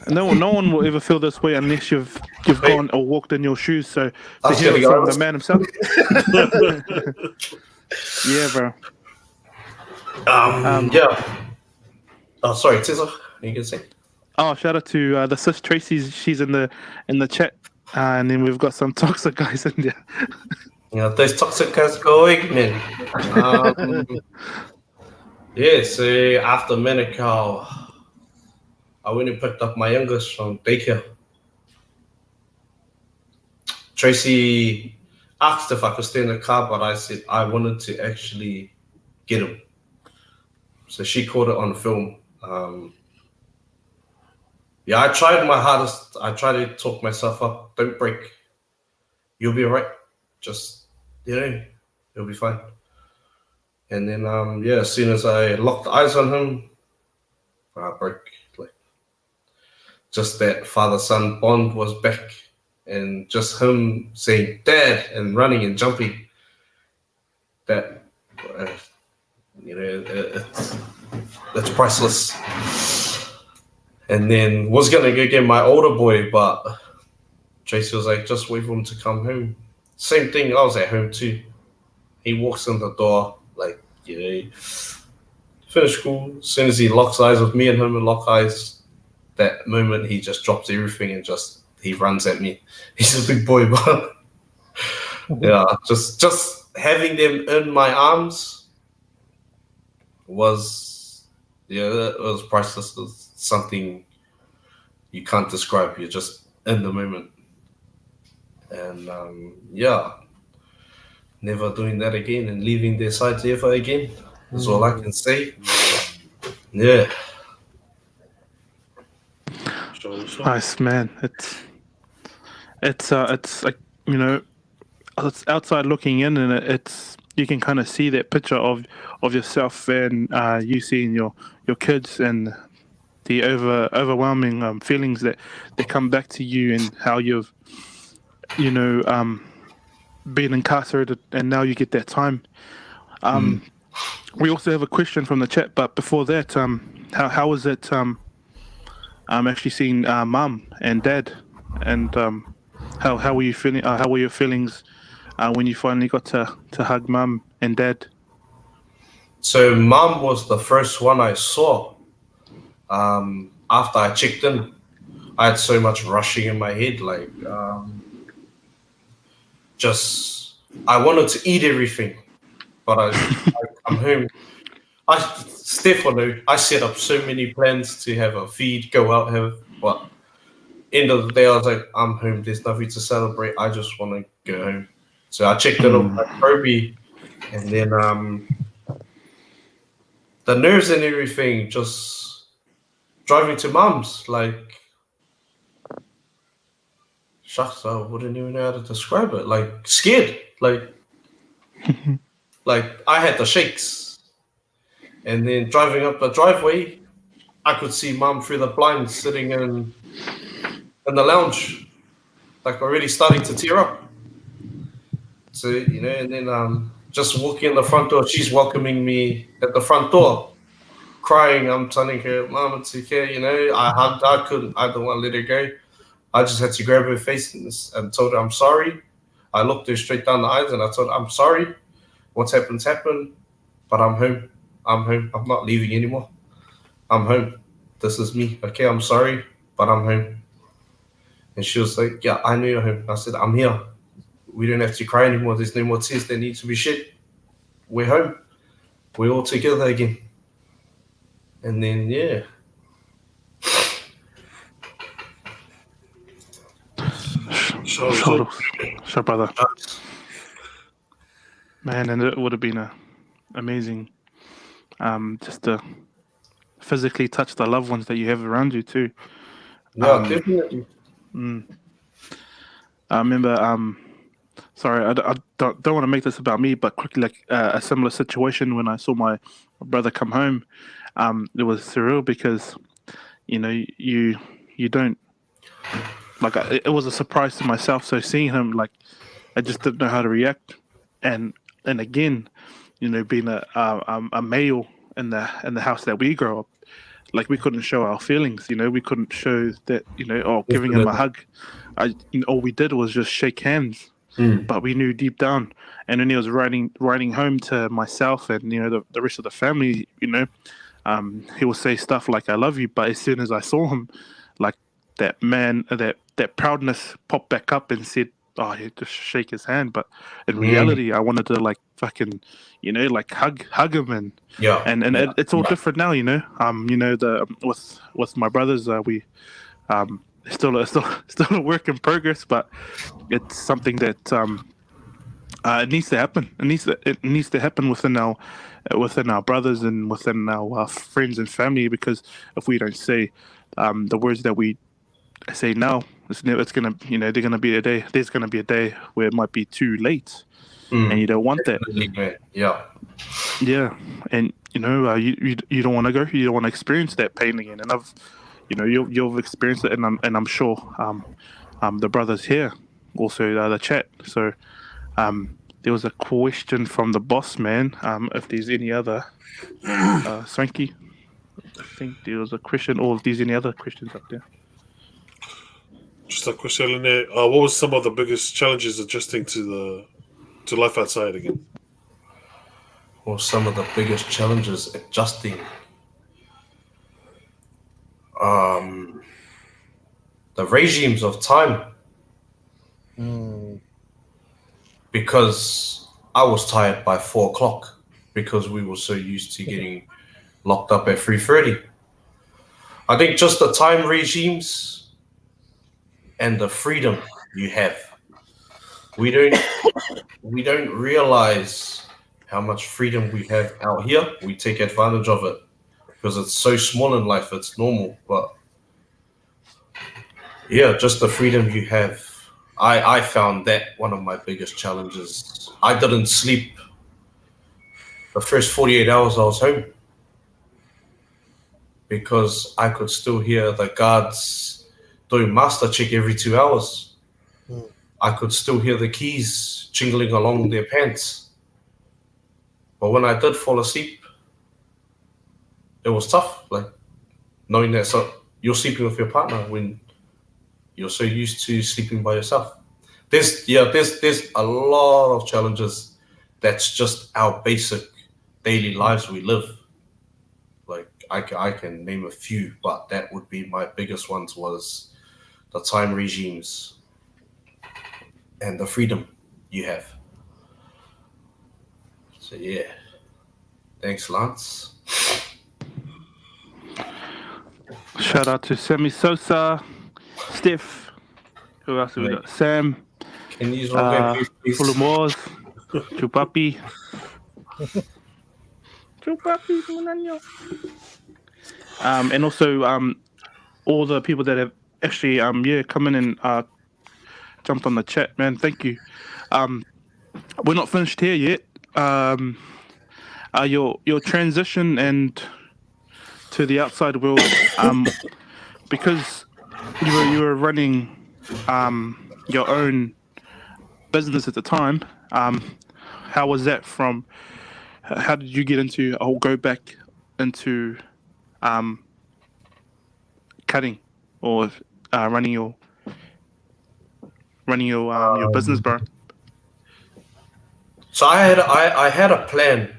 No one will ever feel this way unless you've gone or walked in your shoes. So to That's hear it gonna from go. the man himself. Yeah, bro. Yeah. Oh, sorry, Tizza. You can say. Oh, shout out to the sis Tracy. She's in the chat, and then we've got some toxic guys in there. Yeah, those toxic guys going, man. Yeah, so after Manukau, I went and picked up my youngest from daycare. Tracy asked if I could stay in the car, but I said I wanted to actually get him. So she caught it on film. Yeah, I tried my hardest. I tried to talk myself up. Don't break. You'll be all right. Just, you'll be fine. And then, yeah, as soon as I locked eyes on him, I broke. Like, just that father-son bond was back. And just him saying "Dad" and running and jumping. That, it's priceless. And then was gonna go get my older boy, but Tracy was like, just wait for him to come home. Same thing, I was at home too. He walks in the door, like, finish school. As soon as he locks eyes with me and him and lock eyes, that moment he just drops everything and he runs at me. He's a big boy, but yeah, just having them in my arms was priceless. It was something you can't describe. You're just in the moment. And never doing that again and leaving their sides ever again. That's all I can say. Yeah. Nice, man. It's like, it's outside looking in, and it's you can kind of see that picture of yourself and you seeing your kids and the overwhelming feelings that come back to you, and how you've been incarcerated and now you get that time. We also have a question from the chat, but before that, how was it actually seeing mum and dad, and how were you feeling? How were your feelings when you finally got to hug mum and dad? So mum was the first one I saw. After I checked in, I had so much rushing in my head. Like, I wanted to eat everything, but I come home. Stefano, I set up so many plans to have a feed, go out, but end of the day, I was like, I'm home. There's nothing to celebrate. I just want to go home. So I checked it off my Proby, and then the nerves and everything, just driving to mum's, like, shucks, I wouldn't even know how to describe it. Like, scared. Like I had the shakes. And then driving up the driveway, I could see mum through the blinds sitting in the lounge, like already starting to tear up. So, and then just walking in the front door, she's welcoming me at the front door, crying. I'm telling her, Mum, it's okay, I hugged her, I don't want to let her go. I just had to grab her face and told her I'm sorry. I looked her straight down the eyes and I told her, I'm sorry. What's happened's happened, but I'm home. I'm home. I'm not leaving anymore. I'm home. This is me. Okay, I'm sorry, but I'm home. And she was like, yeah, I know you're home. I said, I'm here. We don't have to cry anymore. There's no more tears that need to be shed. We're home. We're all together again. And then, yeah. Sure, brother. Man, and it would have been amazing just to physically touch the loved ones that you have around you too. Yeah, definitely. I remember, sorry, I don't want to make this about me, but quickly, like a similar situation when I saw my brother come home, it was surreal because, you don't, like, it was a surprise to myself. So seeing him, like, I just didn't know how to react. And again, being a male in the house that we grow up, like, we couldn't show our feelings. We couldn't show that. Giving him a hug. All we did was just shake hands. But we knew deep down. And then he was riding home to myself and the rest of the family. He will say stuff like "I love you," but as soon as I saw him, like, that man, that proudness popped back up and said, oh, he just shake his hand. But in reality, I wanted to, like, fucking, like, hug him and it's all different now. With my brothers, we still a work in progress, but it's something that it needs to happen. It needs to happen within our brothers and within our friends and family, because if we don't say the words that we say now, it's gonna, there's gonna be a day where it might be too late, and you don't want that. Yeah, and you don't want to go. You don't want to experience that pain again. And you've experienced it, and I'm sure the brothers here also the chat. So there was a question from the boss man. If there's any other Swanky, I think there was a question, or if there's any other questions up there. Just a question, Halene. What was some of the biggest challenges adjusting to life outside again? Or some of the biggest challenges adjusting? The regimes of time. Because I was tired by 4:00 because we were so used to getting locked up at 3:30. I think just the time regimes and the freedom you have. We don't realize how much freedom we have out here. We take advantage of it because it's so small in life, it's normal. But yeah, just the freedom you have. I found that one of my biggest challenges. I didn't sleep the first 48 hours I was home because I could still hear the guards doing master check every 2 hours. I could still hear the keys jingling along their pants. But when I did fall asleep, it was tough, like knowing that you're sleeping with your partner when you're so used to sleeping by yourself. There's a lot of challenges. That's just our basic daily lives we live. Like I can name a few, but that would be my biggest ones was the time regimes and the freedom you have. So yeah, thanks, Lance. Shout out to Sammy Sosa, Steph. Who else have we got? Sam. Can you all go please? Fulumors, Chupapi. Chupapi, Munanyo. And also all the people that have actually come in and jumped on the chat, man. Thank you. We're not finished here yet. Your transition and to the outside world, because you were running your own business at the time. How was that from? How did you get into? Or go back into cutting or running your business, bro? So I had a plan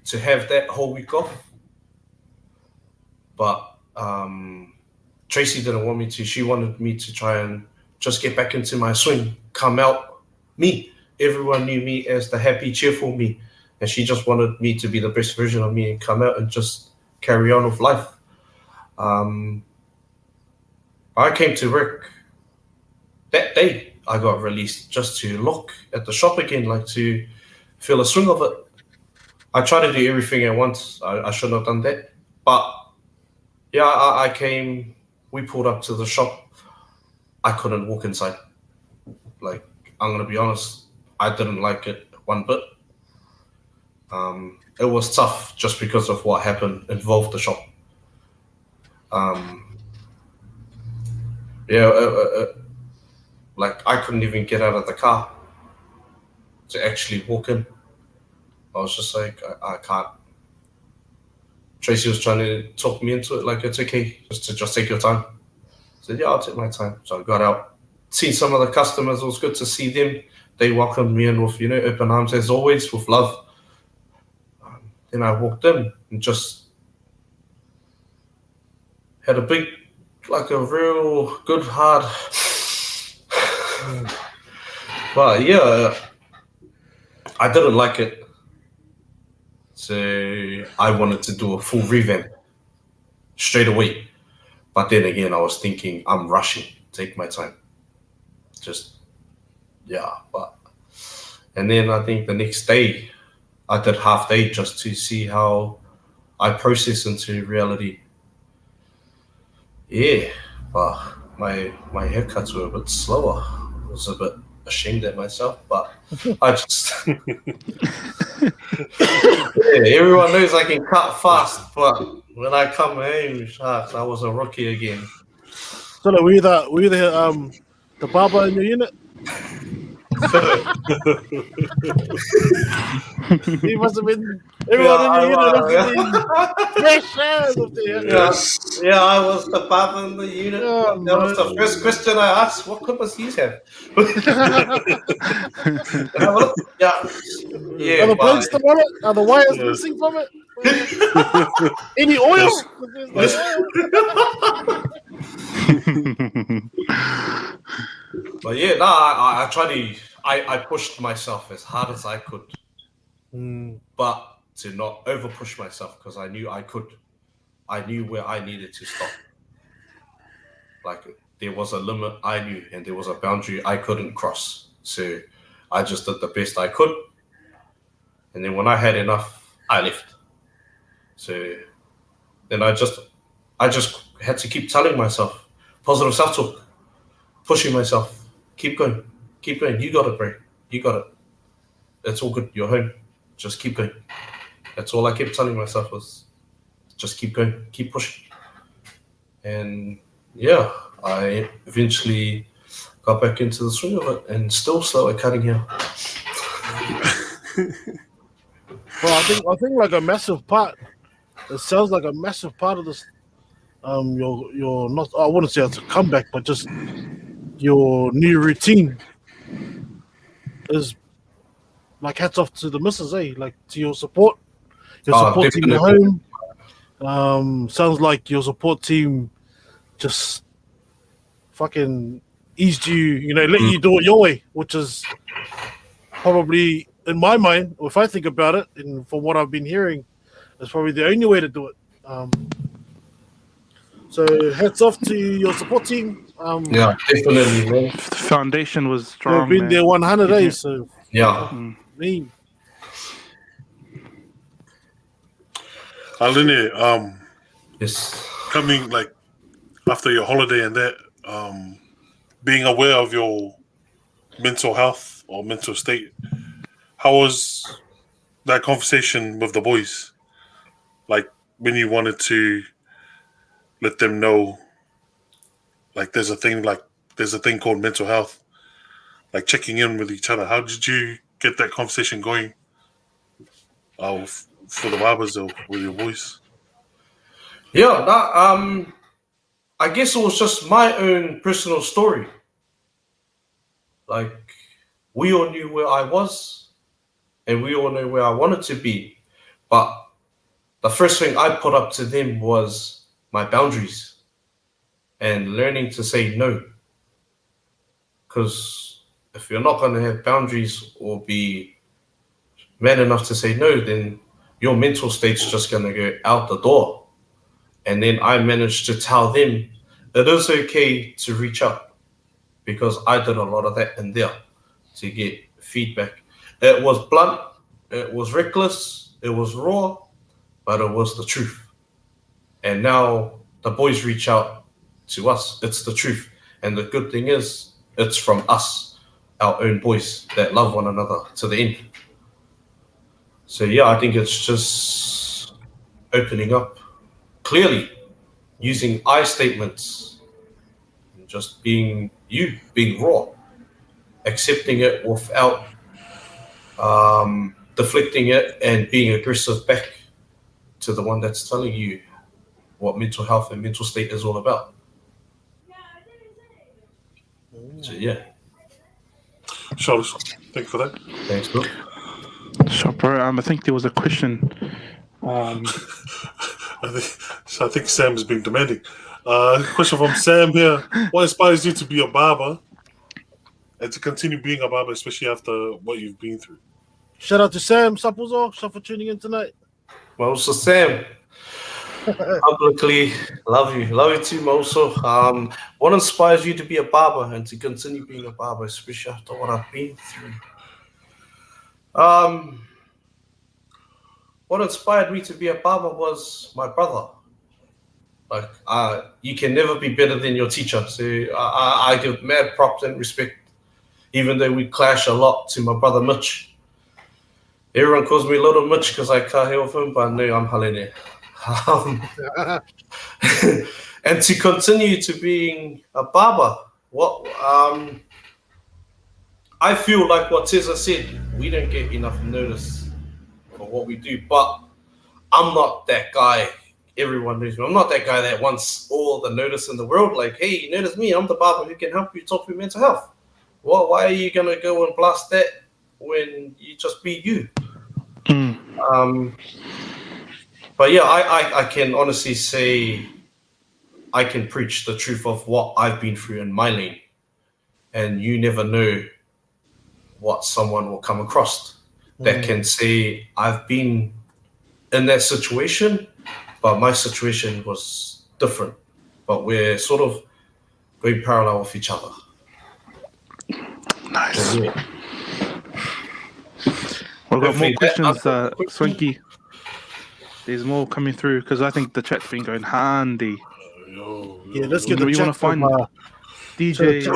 to have that whole week off, but Tracy didn't want me to. She wanted me to try and just get back into my swing, come out me. Everyone knew me as the happy, cheerful me, and she just wanted me to be the best version of me and come out and just carry on with life. I came to work that day. I got released just to look at the shop again, like to feel a swing of it. I tried to do everything at once. I shouldn't have done that. But yeah, I came, we pulled up to the shop. I couldn't walk inside. Like, I'm going to be honest, I didn't like it one bit. It was tough just because of what happened involved the shop. Like I couldn't even get out of the car to actually walk in. I was just like, I can't. Tracy was trying to talk me into it, like it's okay, just take your time. I said, yeah, I'll take my time. So I got out, seen some of the customers. It was good to see them. They welcomed me in with, open arms as always, with love. Then I walked in and just had a real good hard. But yeah, I didn't like it. So I wanted to do a full revamp straight away. But then again, I was thinking, I'm rushing, take my time. And then I think the next day, I did half day just to see how I process into reality. Yeah, but my haircuts were a bit slower. I was a bit ashamed at myself, but I just... everyone knows I can cut fast, but when I come home, I was a rookie again. So were you the barber in your unit? He must have been everyone in your unit. Yeah, I was the barber in the unit. That was the first question I asked. What clippers do you have? Yeah. Are the blades still on it? Are the wires missing from it? Any oil? But yeah, I tried to. I pushed myself as hard as I could, but to not over push myself because I knew I could. I knew where I needed to stop. Like there was a limit I knew, and there was a boundary I couldn't cross. So I just did the best I could, and then when I had enough, I left. So then I just had to keep telling myself positive self-talk, pushing myself, keep going. You got it, bro. You got it. It's all good. You're home. Just keep going. That's all I kept telling myself was just keep going, keep pushing. And yeah, I eventually got back into the swing of it and still slow at cutting here. Well, I think like a massive part. It sounds like a massive part of this. Your not. I wouldn't say it's a comeback, but just your new routine is like hats off to the missus, like to your support. Your support team at home. Sounds like your support team just fucking eased you, let you do it your way, which is probably, in my mind, or if I think about it, and from what I've been hearing, it's probably the only way to do it. So hats off to your support team. Yeah, definitely, man. The foundation was They've strong, been man. there 100 Yeah. days, so Yeah. mean. Halene, Yes. coming like after your holiday and that, being aware of your mental health or mental state, how was that conversation with the boys? Like when you wanted to let them know, like there's a thing called mental health, like checking in with each other. How did you get that conversation going? For the barbers or with your boys? Yeah, that, I guess it was just my own personal story. Like, we all knew where I was, and we all know where I wanted to be. But the first thing I put up to them was my boundaries and learning to say no. Because if you're not going to have boundaries or be man enough to say no, then your mental state's just going to go out the door. And then I managed to tell them it is okay to reach out, because I did a lot of that in there to get feedback. It was blunt, it was reckless, it was raw, but it was the truth. And now the boys reach out to us. It's the truth. And the good thing is, it's from us, our own boys that love one another to the end. So yeah, I think it's just opening up clearly, using I statements, and just being you, being raw, accepting it without deflecting it and being aggressive back to the one that's telling you what mental health and mental state is all about. So yeah, Charles, thank you for that. thanks, bro. Sure, bro. I think there was a question. I think Sam is being demanding. Question from Sam here: what inspires you to be a barber and to continue being a barber, especially after what you've been through? Shout out to Sam Sapozo. Shout for tuning in tonight. Well, so Sam, publicly love you too, Moso. What inspires you to be a barber and to continue being a barber, especially after what I've been through? What inspired me to be a barber was my brother. Like, you can never be better than your teacher. So I give mad props and respect, even though we clash a lot, to my brother Mitch. Everyone calls me Little Mitch because I can't help him, but no, I'm Halene. And to continue to being a barber, I feel like what Tessa said, we don't get enough notice for what we do, but I'm not that guy. Everyone knows me. I'm not that guy that wants all the notice in the world. Like, hey, notice me. I'm the barber who can help you talk through mental health. Well, why are you going to go and blast that when you just be you? But yeah, I can honestly say I can preach the truth of what I've been through in my lane. And you never know what someone will come across that can say, I've been in that situation, but my situation was different. But we're sort of going parallel with each other. Nice. So, yeah. We've got more Hopefully questions, that- Swanky. There's more coming through because I think the chat's been going handy. Yeah, let's get the You want to chat find from, DJ chat.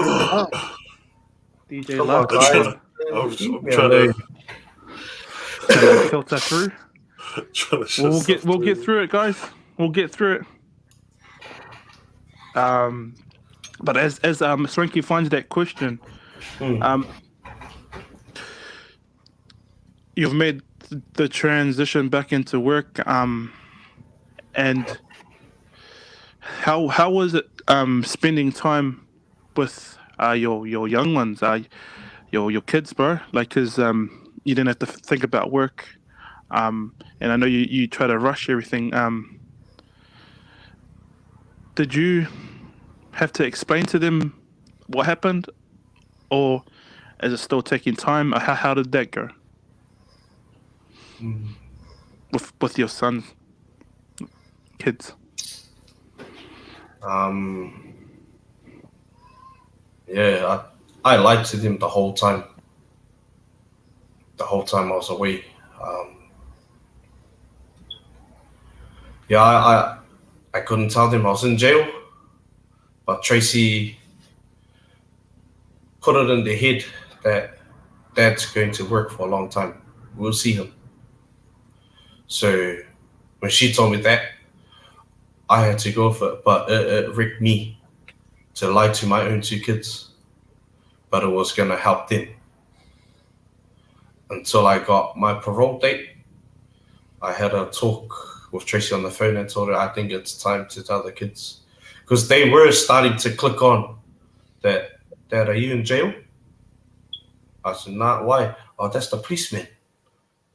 DJ Come on, Lux guys. I'm Yeah, trying to filter through. trying to We'll get through it, guys. We'll get through it. But as Swanky finds that question, you've made the transition back into work, and how was it spending time with your young ones, your kids, bro? Like, cause you didn't have to think about work, and I know you try to rush everything. Did you have to explain to them what happened, or is it still taking time? How did that go with your son's kids? Yeah, I lied to them the whole time. The whole time I was away. I couldn't tell them I was in jail, but Tracy put it in their head that Dad's going to work for a long time. We'll see him. So when she told me that, I had to go for it, but it wrecked me to lie to my own two kids, but it was going to help them. Until I got my parole date, I had a talk with Tracy on the phone and told her I think it's time to tell the kids. Because they were starting to click on that, Dad, are you in jail? I said, nah, why? Oh, that's the policeman.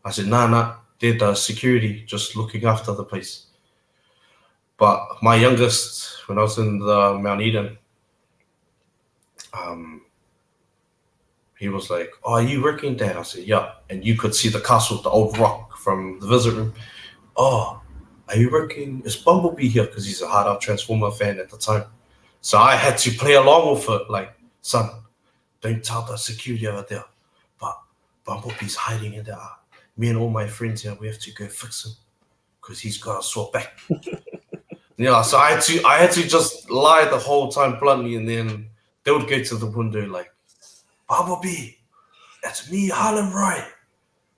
I said, nah, they're the security just looking after the place. But my youngest, when I was in the Mount Eden, he was like, oh, are you working, Dad? I said, yeah. And you could see the castle, the old rock from the visit room. Oh, are you working? Is Bumblebee here? Because he's a hard-out Transformer fan at the time. So I had to play along with it, like, son, don't tell the security over there. But Bumblebee's hiding in there. Me and all my friends here, we have to go fix him because he's got a sore back. Yeah, so I had to just lie the whole time bluntly, and then they would go to the window like, Bumblebee, that's me, Harlem Roy.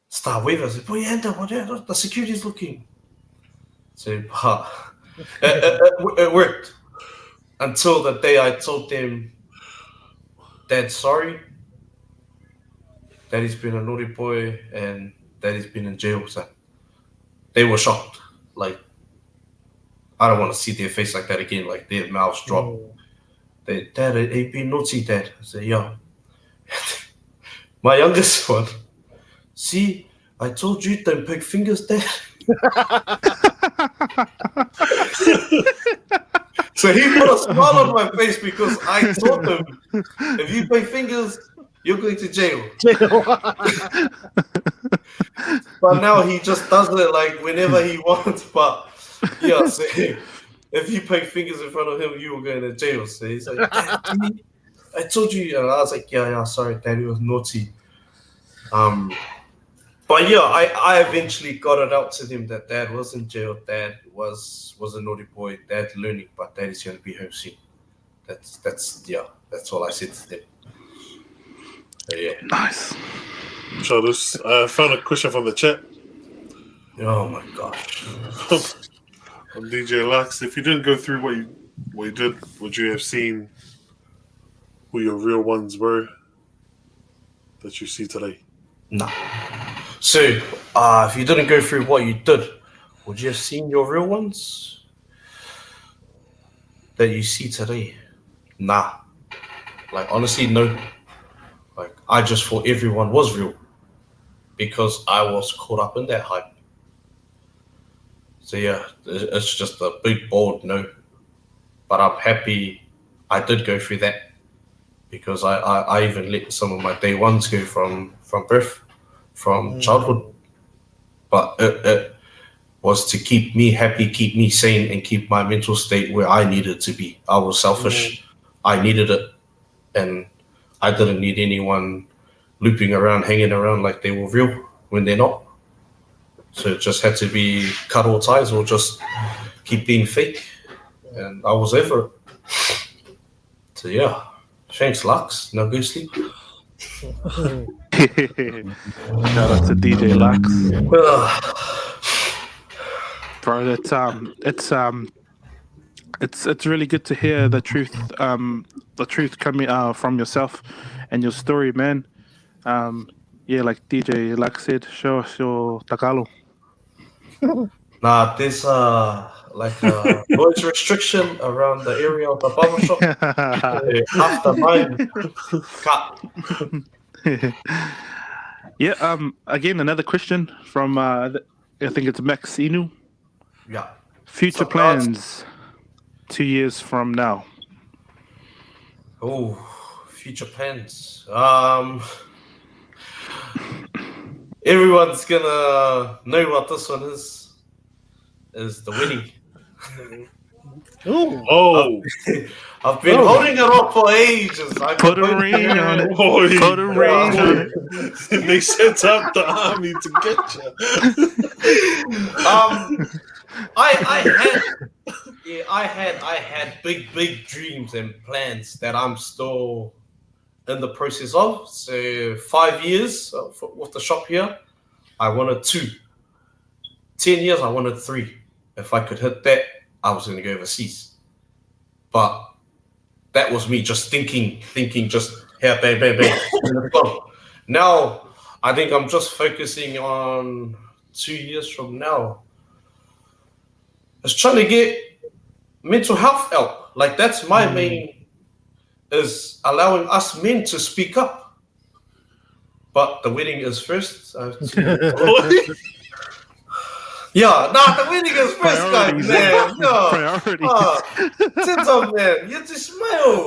Start waving. I said, put your hand up. The security's looking. So it worked until the day I told them, Dad, sorry. Daddy's been a naughty boy and Daddy's been in jail. So they were shocked. Like, I don't want to see their face like that again. Like, their mouths drop. Dad, he been naughty, Dad. I said, yeah. My youngest one, see, I told you don't pick fingers, Dad. So he put a smile on my face because I told him, if you pick fingers, you're going to jail. But now he just does it like whenever he wants. But yeah, so if you pick fingers in front of him, you were going to jail. So he's like, Daddy, I told you. And I was like, yeah, sorry, Daddy was naughty. But yeah, I eventually got it out to them that Dad was in jail. Dad was a naughty boy. Dad learning, but Dad is going to be home soon. That's all I said to them. So, yeah. Nice. So this, I found a question from the chat. Oh my gosh. From DJ Lux. If you didn't go through what you did, would you have seen who your real ones were that you see today? No. So, if you didn't go through what you did, would you have seen your real ones that you see today? Nah. Like, honestly, no. Like, I just thought everyone was real because I was caught up in that hype. So, yeah, it's just a big, bold no. But I'm happy I did go through that because I even let some of my day ones go from birth, from childhood. But it was to keep me happy, keep me sane, and keep my mental state where I needed to be. I was selfish. I needed it. And I didn't need anyone looping around, hanging around like they were real when they're not. So it just had to be cut all ties or just keep being fake. And I was over it. So yeah, thanks Lux. Now go sleep. Shout out to DJ Lux. Bro, it's really good to hear the truth coming from yourself and your story, man. Yeah, like DJ Lux said, show us your takalo. Nah, there's like a noise restriction around the area of the barbershop. After 9, cut. Yeah. Again, another question from I think it's Max Inu. Yeah. Future plans 2 years from now. Oh, future plans. Everyone's gonna know what this one is the wedding. Oh, I've been holding it off for ages. I Put a ring on it. oh, Put a ring on it. They sent up the army to get you. I had big dreams and plans that I'm still in the process of. So 5 years with the shop here, I wanted 2. 10 years, I wanted 3. If I could hit that, I was going to go overseas. But that was me just thinking just here, bang, bang, bang. Now, I think I'm just focusing on 2 years from now. It's trying to get mental health out. Like, that's my main, is allowing us men to speak up. But the wedding is first. The wedding is first, guys, man. Priorities. Tits up, man. You just smile.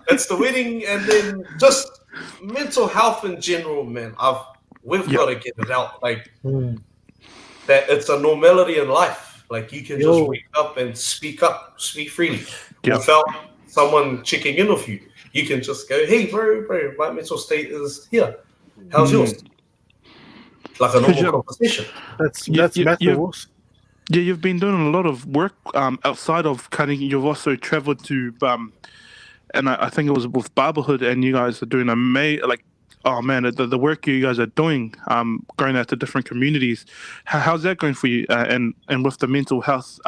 It's the wedding, and then just mental health in general, man. We've got to get it out. Like, that it's a normality in life. Like, you can just wake up and speak freely without someone checking in with you. You can just go, hey, bro, my mental state is here. How's yours? Like a normal conversation. That's massive. Yeah, you've been doing a lot of work outside of cutting. You've also traveled to, and I think it was with Barberhood, and you guys are doing the work you guys are doing, going out to different communities. How's that going for you, and with the mental health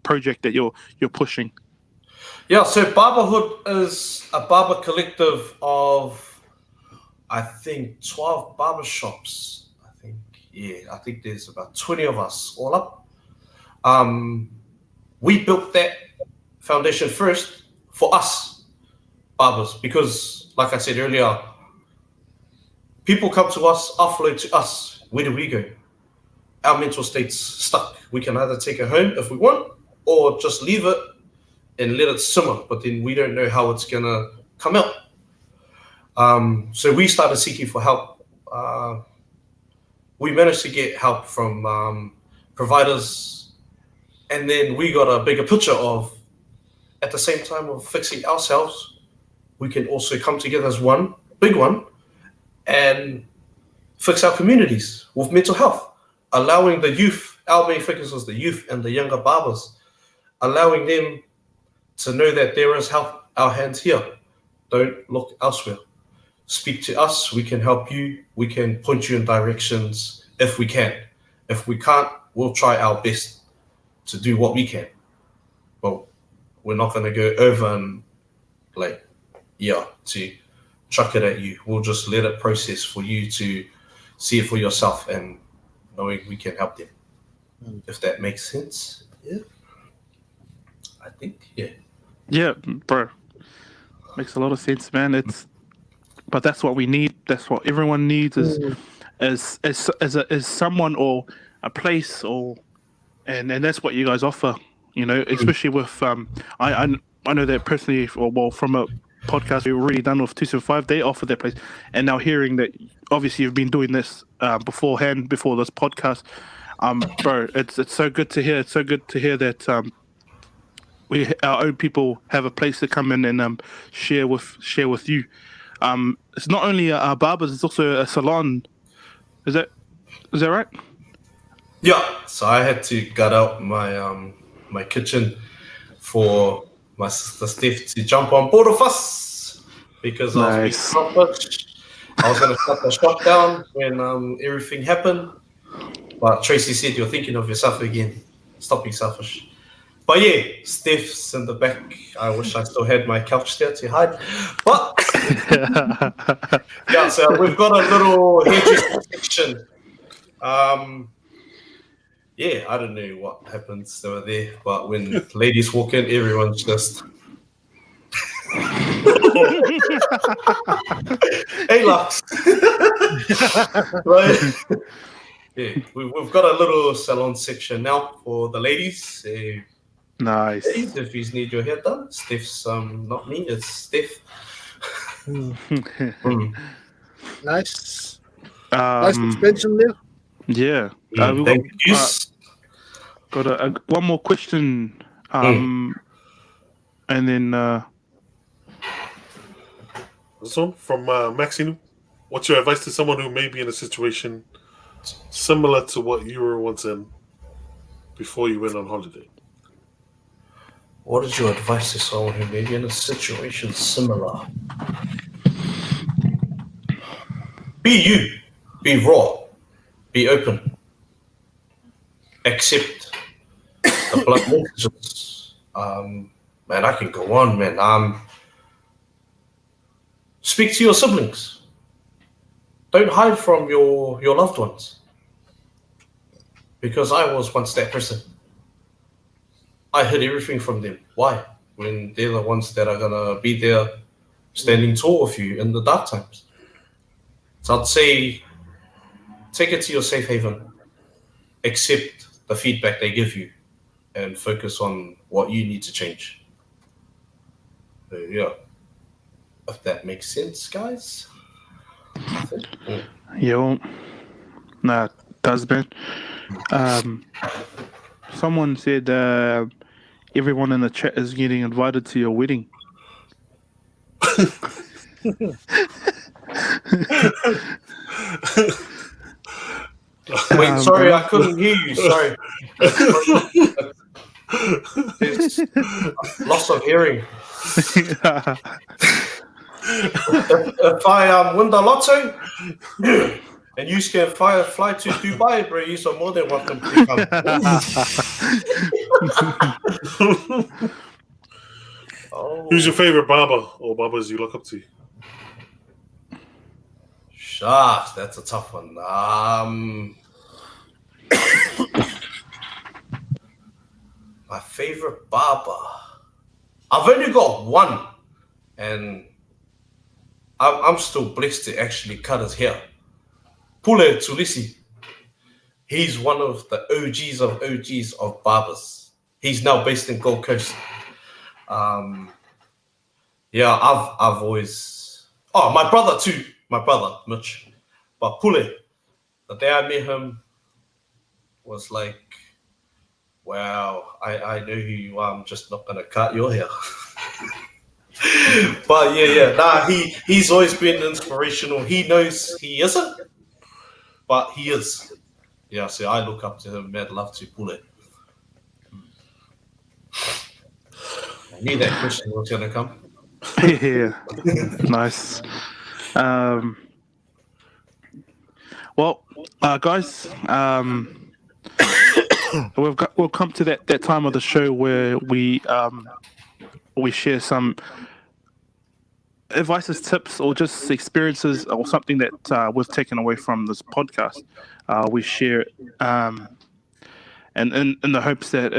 project that you're pushing? Yeah, so Barberhood is a barber collective of, I think, 12 barber shops. I think there's about 20 of us all up. We built that foundation first for us, barbers, because, like I said earlier, people come to us, offload to us. Where do we go? Our mental state's stuck. We can either take it home if we want, or just leave it and let it simmer, but then we don't know how it's going to come out. So we started seeking for help. We managed to get help from providers, and then we got a bigger picture of, at the same time of fixing ourselves, we can also come together as one, big one, and fix our communities with mental health, allowing the youth, our main focus is the youth and the younger barbers, allowing them to know that there is help, our hands here. Don't look elsewhere. Speak to us, we can help you, we can point you in directions if we can. If we can't, we'll try our best to do what we can. Well, we're not going to go over and to chuck it at you. We'll just let it process for you to see it for yourself and knowing we can help them. If that makes sense. Yeah. I think, Yeah, bro. Makes a lot of sense, man. But that's what we need. That's what everyone needs is someone or a place and that's what you guys offer. You know, especially with I know that personally, from a podcast we've already done with 275, they offer their place, and now hearing that obviously you've been doing this beforehand before this podcast, bro, it's so good to hear. It's so good to hear that our own people have a place to come in and share with you. It's not only barbers; it's also a salon. Is that right? Yeah. So I had to gut out my kitchen for my sister Steph to jump on board with us because I was being selfish. I was going to shut the shop down when everything happened, but Tracy said, "You're thinking of yourself again. Stop being selfish." But yeah, Steph's in the back. I wish I still had my couch there to hide. But yeah, so we've got a little hairdressing section. Yeah, I don't know what happens over there, but when ladies walk in, everyone's just hey, Lux. Right? Yeah, we've got a little salon section now for the ladies. Nice. If you need your hair done, Steph's not me, it's Steph. Nice. Nice um, expansion there. yeah. We've Thank you. got one more question. And then This one from Maxine. What's your advice to someone who may be in a situation similar to what you were once in before you went on holiday? What is your advice to someone who may be in a situation similar? Be you. Be raw. Be open. Accept the blood messages. Man, I can go on, man. Speak to your siblings. Don't hide from your loved ones. Because I was once that person. I hid everything from them. Why? When they're the ones that are gonna be there standing tall with you in the dark times. So I'd say take it to your safe haven. Accept the feedback they give you and focus on what you need to change. Yeah. If that makes sense, guys. yeah, well, nah, it does, man. Someone said everyone in the chat is getting invited to your wedding. Wait, sorry, I couldn't hear you. Sorry. It's loss of hearing. If I win the lotto and you can fly to Dubai, bro, you're more than welcome to come. Oh. Who's your favorite barber or barbers you look up to? Shucks, that's a tough one. My favorite barber. I've only got one, and I'm still blessed to actually cut his hair. Pule Tulisi. He's one of the OGs of barbers. He's now based in Gold Coast. Yeah, I've always. Oh, my brother too. My brother Mitch. But Pule, the day I met him, was like, wow, I know who you are. I'm just not gonna cut your hair. But yeah. Nah, he's always been inspirational. He knows he isn't, but he is. Yeah, so I look up to him, man. Love to pull it. I knew that question was gonna come. Yeah, nice. Well, guys, we'll come to that time of the show where we share some advices, tips, or just experiences, or something that we've taken away from this podcast. We share it, and in the hopes that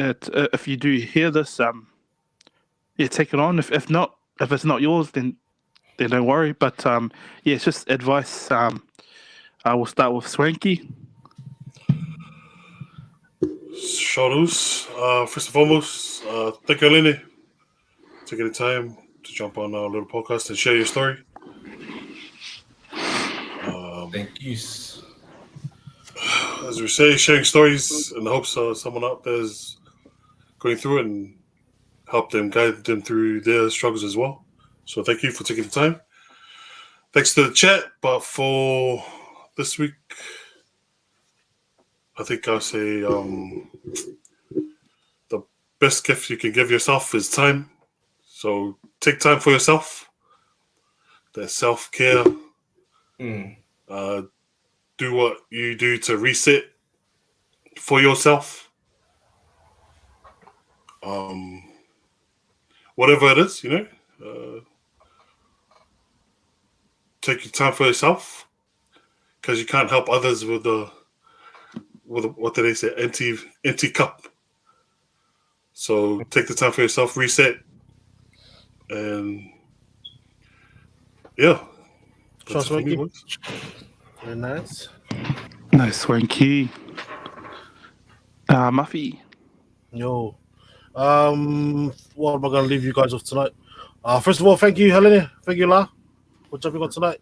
if you do hear this, yeah, take it on. If it's not yours, then don't worry. But yeah, it's just advice. I will start with Swanky. Shadows. First and foremost, thank you, Halene, taking the time to jump on our little podcast and share your story. Thank you. As we say, sharing stories in the hopes someone out there is going through it and help them, guide them through their struggles as well. So thank you for taking the time. Thanks to the chat, but for this week, I think I'll say the best gift you can give yourself is time. So take time for yourself. That self-care. Do what you do to reset for yourself. Whatever it is, take your time for yourself, because you can't help others with what do they say, empty cup. So take the time for yourself, reset, and yeah. Trust Swanky. Very nice. Nice, Swanky. Muffy. Yo, What am I going to leave you guys with tonight? First of all, thank you, Halene. Thank you, La, for jumping on tonight.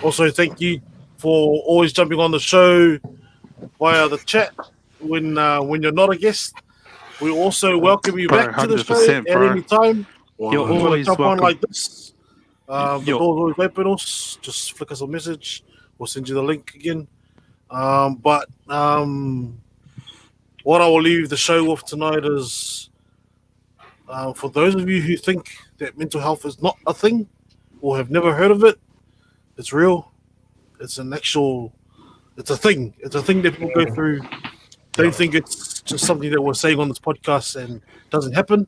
Also, thank you for always jumping on the show via the chat when you're not a guest. We also welcome you Bro, back to the show 100%, at bro. any time. You're You want to always jump on welcome. like this. The Yo. door's always open. Us. Just flick us a message. We'll send you the link again. But what I will leave the show with tonight is for those of you who think that mental health is not a thing or have never heard of it, it's real. It's an actual. It's a thing. It's a thing that people go through. Don't think it's just something that we're saying on this podcast and doesn't happen.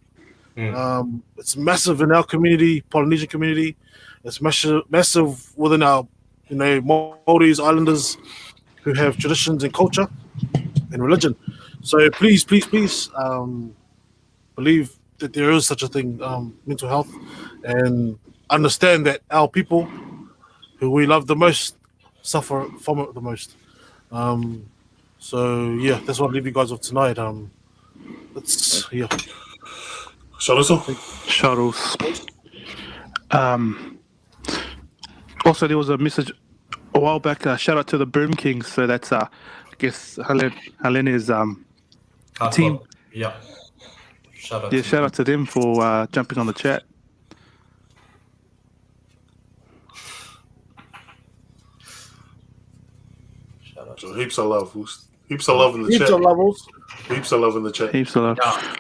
It's massive in our community, Polynesian community. It's massive within our, Māoris, Islanders who have traditions and culture and religion. So please, believe that there is such a thing, mental health, and understand that our people who we love the most suffer from it the most. So yeah, that's what I leave you guys with tonight. Let's Shuttles. Also, there was a message a while back. Shout out to the Boom Kings. So that's I guess Helene's team. Yeah. Shout out. Yeah, shout out to them for jumping on the chat. Shout out. So heaps of love. Heaps of love in the heaps chat. of levels. Heaps of love in the chat. Heaps of love. Yeah.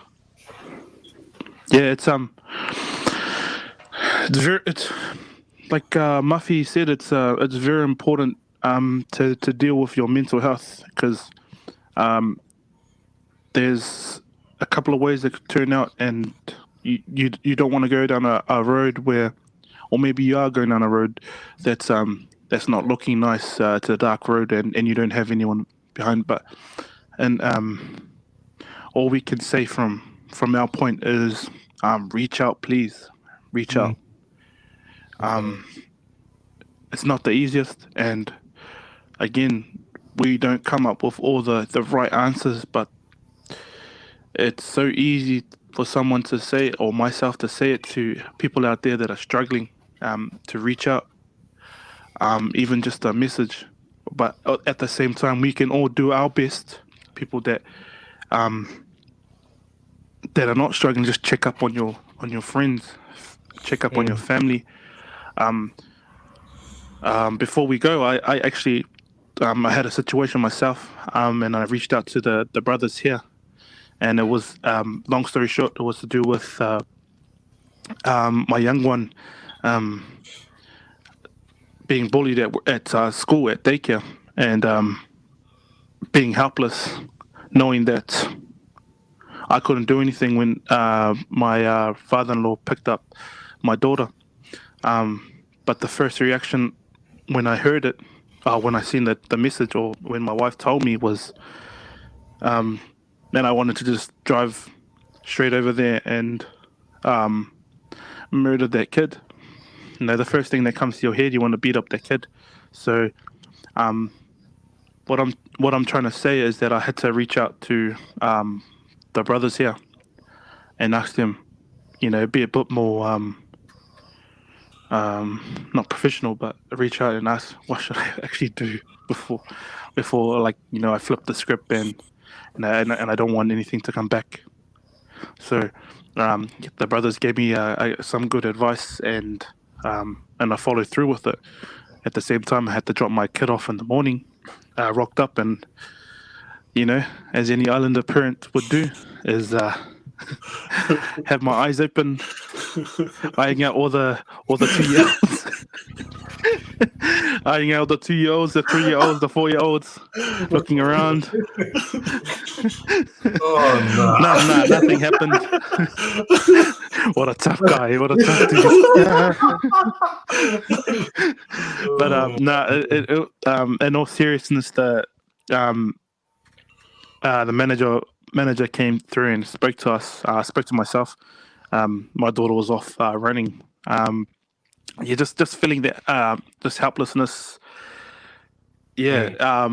Yeah, it's like Muffy said, it's very important to deal with your mental health because there's a couple of ways that could turn out, and you don't want to go down a road where, or maybe you are going down a road that's not looking nice. It's a dark road, and you don't have anyone behind. And all we can say from our point is reach out, please. Reach out. It's not the easiest, and again, we don't come up with all the right answers, but it's so easy for someone to say it, or myself to say it to people out there that are struggling, to reach out, even just a message. But at the same time, we can all do our best. People that are not struggling, just check up on your friends, check up on your family. Before we go, I actually I had a situation myself, and I reached out to the brothers here, and it was long story short, it was to do with my young one being bullied at school, at daycare, and being helpless, knowing that I couldn't do anything when my father-in-law picked up my daughter. But the first reaction when I heard it, when I seen the message, or when my wife told me, was, then I wanted to just drive straight over there and murder that kid. The first thing that comes to your head, you want to beat up that kid. So, what I'm trying to say is that I had to reach out to the brothers here and ask them, be a bit more not professional, but reach out and ask, what should I actually do before like, I flip the script and I don't want anything to come back. So the brothers gave me some good advice, and I followed through with it. At the same time, I had to drop my kid off in the morning, rocked up, and as any Islander parent would do, is have my eyes open, eyeing out all the 2-year-olds, eyeing out the 2-year-olds, the 3-year-olds, the 4-year-olds, looking around. Oh no! Nah, nothing happened. What a tough guy! What a tough dude! But in all seriousness, the manager came through and spoke to us. Spoke to myself. My daughter was off running. Just feeling that this helplessness. Yeah.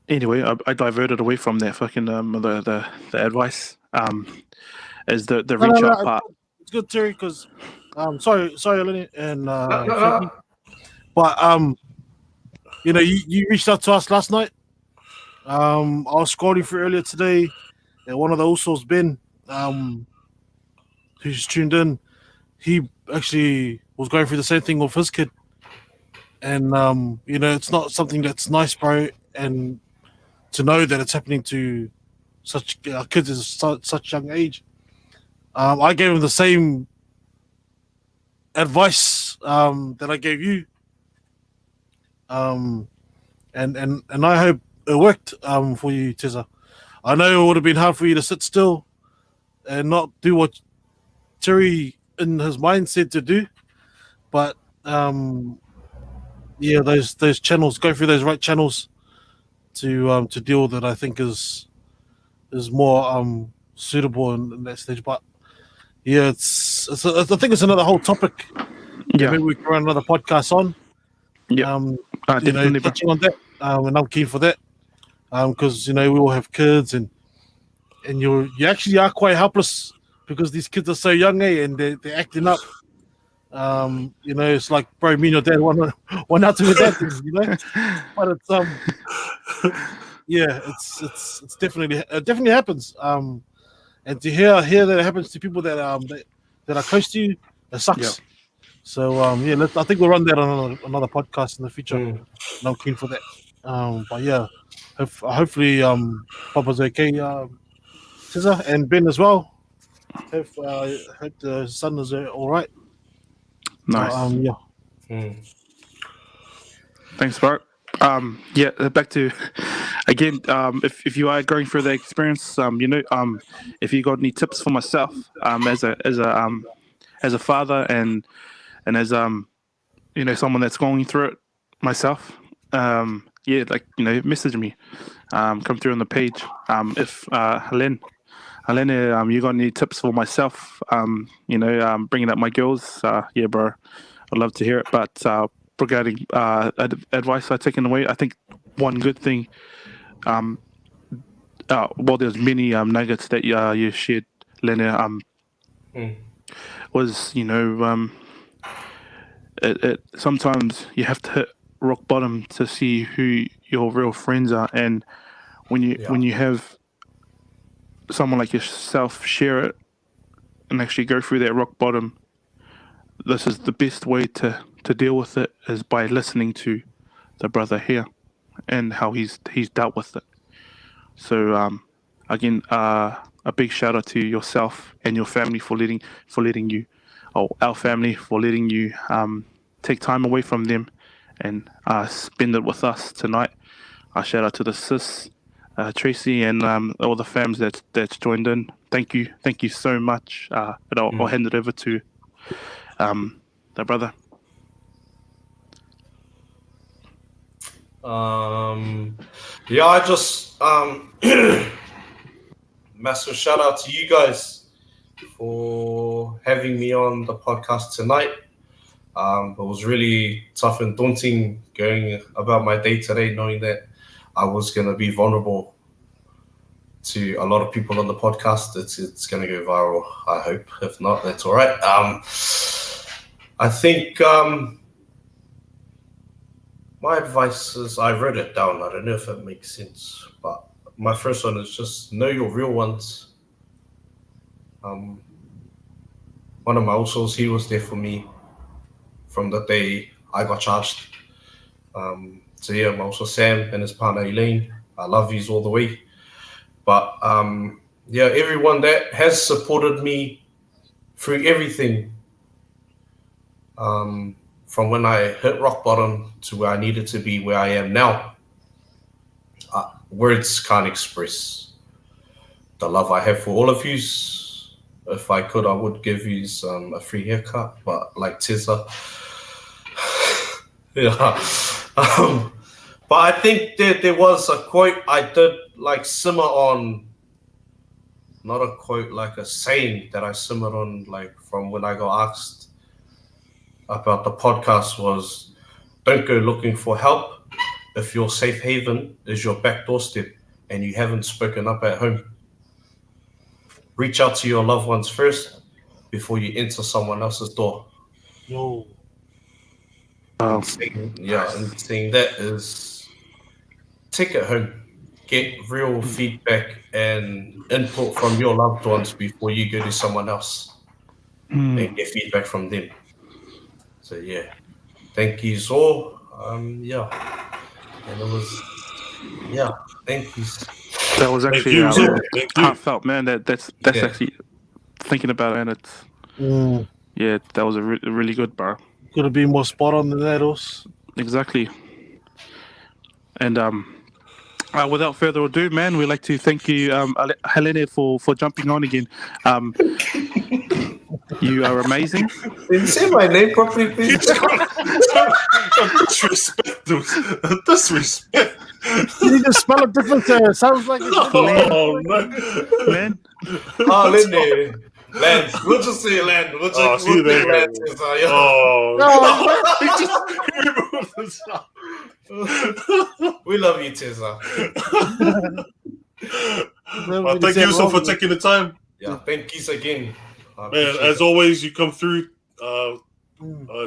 anyway, I diverted away from that fucking the advice. Is the No, reach out no, part. it's good, Terry. Because sorry, Halene and No. Frankie. But you reached out to us last night. I was scrolling through earlier today, and one of the Usos, Ben, who's tuned in, he actually was going through the same thing with his kid, and it's not something that's nice, bro, and to know that it's happening to such kids at such young age. I gave him the same advice that I gave you, and I hope it worked for you, Tessa. I know it would have been hard for you to sit still and not do what Terry in his mind said to do, but those channels, go through those right channels to deal with it. I think is more suitable in that stage. But yeah, I think it's another whole topic. Yeah, Maybe we can run another podcast on. yeah, definitely, bro. Touching on that, and I'm keen for that because we all have kids, and you actually are quite helpless because these kids are so young, and they're acting up. It's like, bro, me and your dad one out to his dad, but it's yeah, it's definitely it definitely happens. And to hear that it happens to people that are close to you, it sucks. Yeah. So I think we'll run that on another podcast in the future. Mm. And I'm keen for that. But yeah, hopefully Papa's okay, Cesar, and Ben as well. Hope the son is all right. Nice. Yeah. Mm. Thanks, bro. Back to again. If you are going through the experience, if you got any tips for myself, as a father and as someone that's going through it myself, message me, come through on the page. If Halene, you got any tips for myself? Bringing up my girls. Yeah, bro, I'd love to hear it. But regarding advice I've taken away, I think one good thing, there's many nuggets that you shared, Lena, was, it sometimes you have to hit rock bottom to see who your real friends are, and when you have someone like yourself share it and actually go through that rock bottom, this is the best way to deal with it, is by listening to the brother here and how he's dealt with it. So again, a big shout out to yourself and your family for letting you, our family for letting you take time away from them and spend it with us tonight. Shout out to the sis, Tracy, and all the fams that's joined in. Thank you so much. And I'll hand it over to the brother. I just massive shout out to you guys for having me on the podcast tonight. It was really tough and daunting going about my day today, knowing that I was going to be vulnerable to a lot of people on the podcast. It's going to go viral, I hope. If not, that's all right. I think my advice is, I wrote it down. I don't know if it makes sense, but my first one is just know your real ones. One of my usos, he was there for me from the day I got charged. My uso Sam and his partner Halene, I love yous all the way. But everyone that has supported me through everything, from when I hit rock bottom to where I needed to be, where I am now, words can't express the love I have for all of you. If I could, I would give you a free haircut, but like Tessa. But I think there was a quote I did like simmer on, not a quote, like a saying that I simmered on, like from when I got asked about the podcast, was, don't go looking for help, if your safe haven is your back doorstep and you haven't spoken up at home. Reach out to your loved ones first before you enter someone else's door. Yo. And saying that is take it home. Get real feedback and input from your loved ones before you go to someone else and get feedback from them. So yeah, thank you all. And it was thank you. That was actually heartfelt, man. That's actually thinking about it, and it's that was a really good, bro. Could have been more spot on than that, Us. Exactly. And without further ado, man, we'd like to thank you, Halene, for jumping on again. You are amazing. Did you say my name properly, please? Disrespect. You need to spell it different. Sounds like it's Len. Len. Land. We'll just say land. We'll just say land. We love you, Tessa. Well, thank you so for taking the time. Yeah, thank you again. Man, as always, you come through,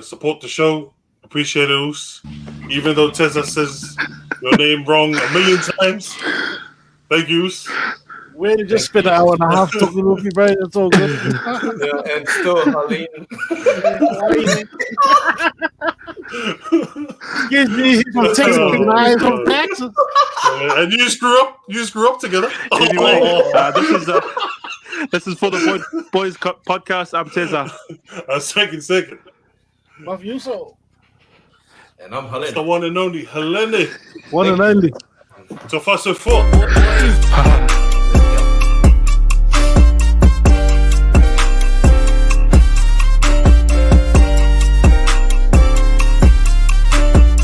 support the show. Appreciate it, Us. Even though Tessa says your name wrong a million times. Thank you, Us. We had to just spend an hour and a half talking with you, bro. That's all good. Yeah, and still, Halene. Excuse me, he's from Texas, and I am from Texas. And you just grew up together. Anyway, this is for the boys podcast. I'm Tessa. Second. Love you so. And I'm Halene. It's the one and only Halene. One and only. So far, so forth.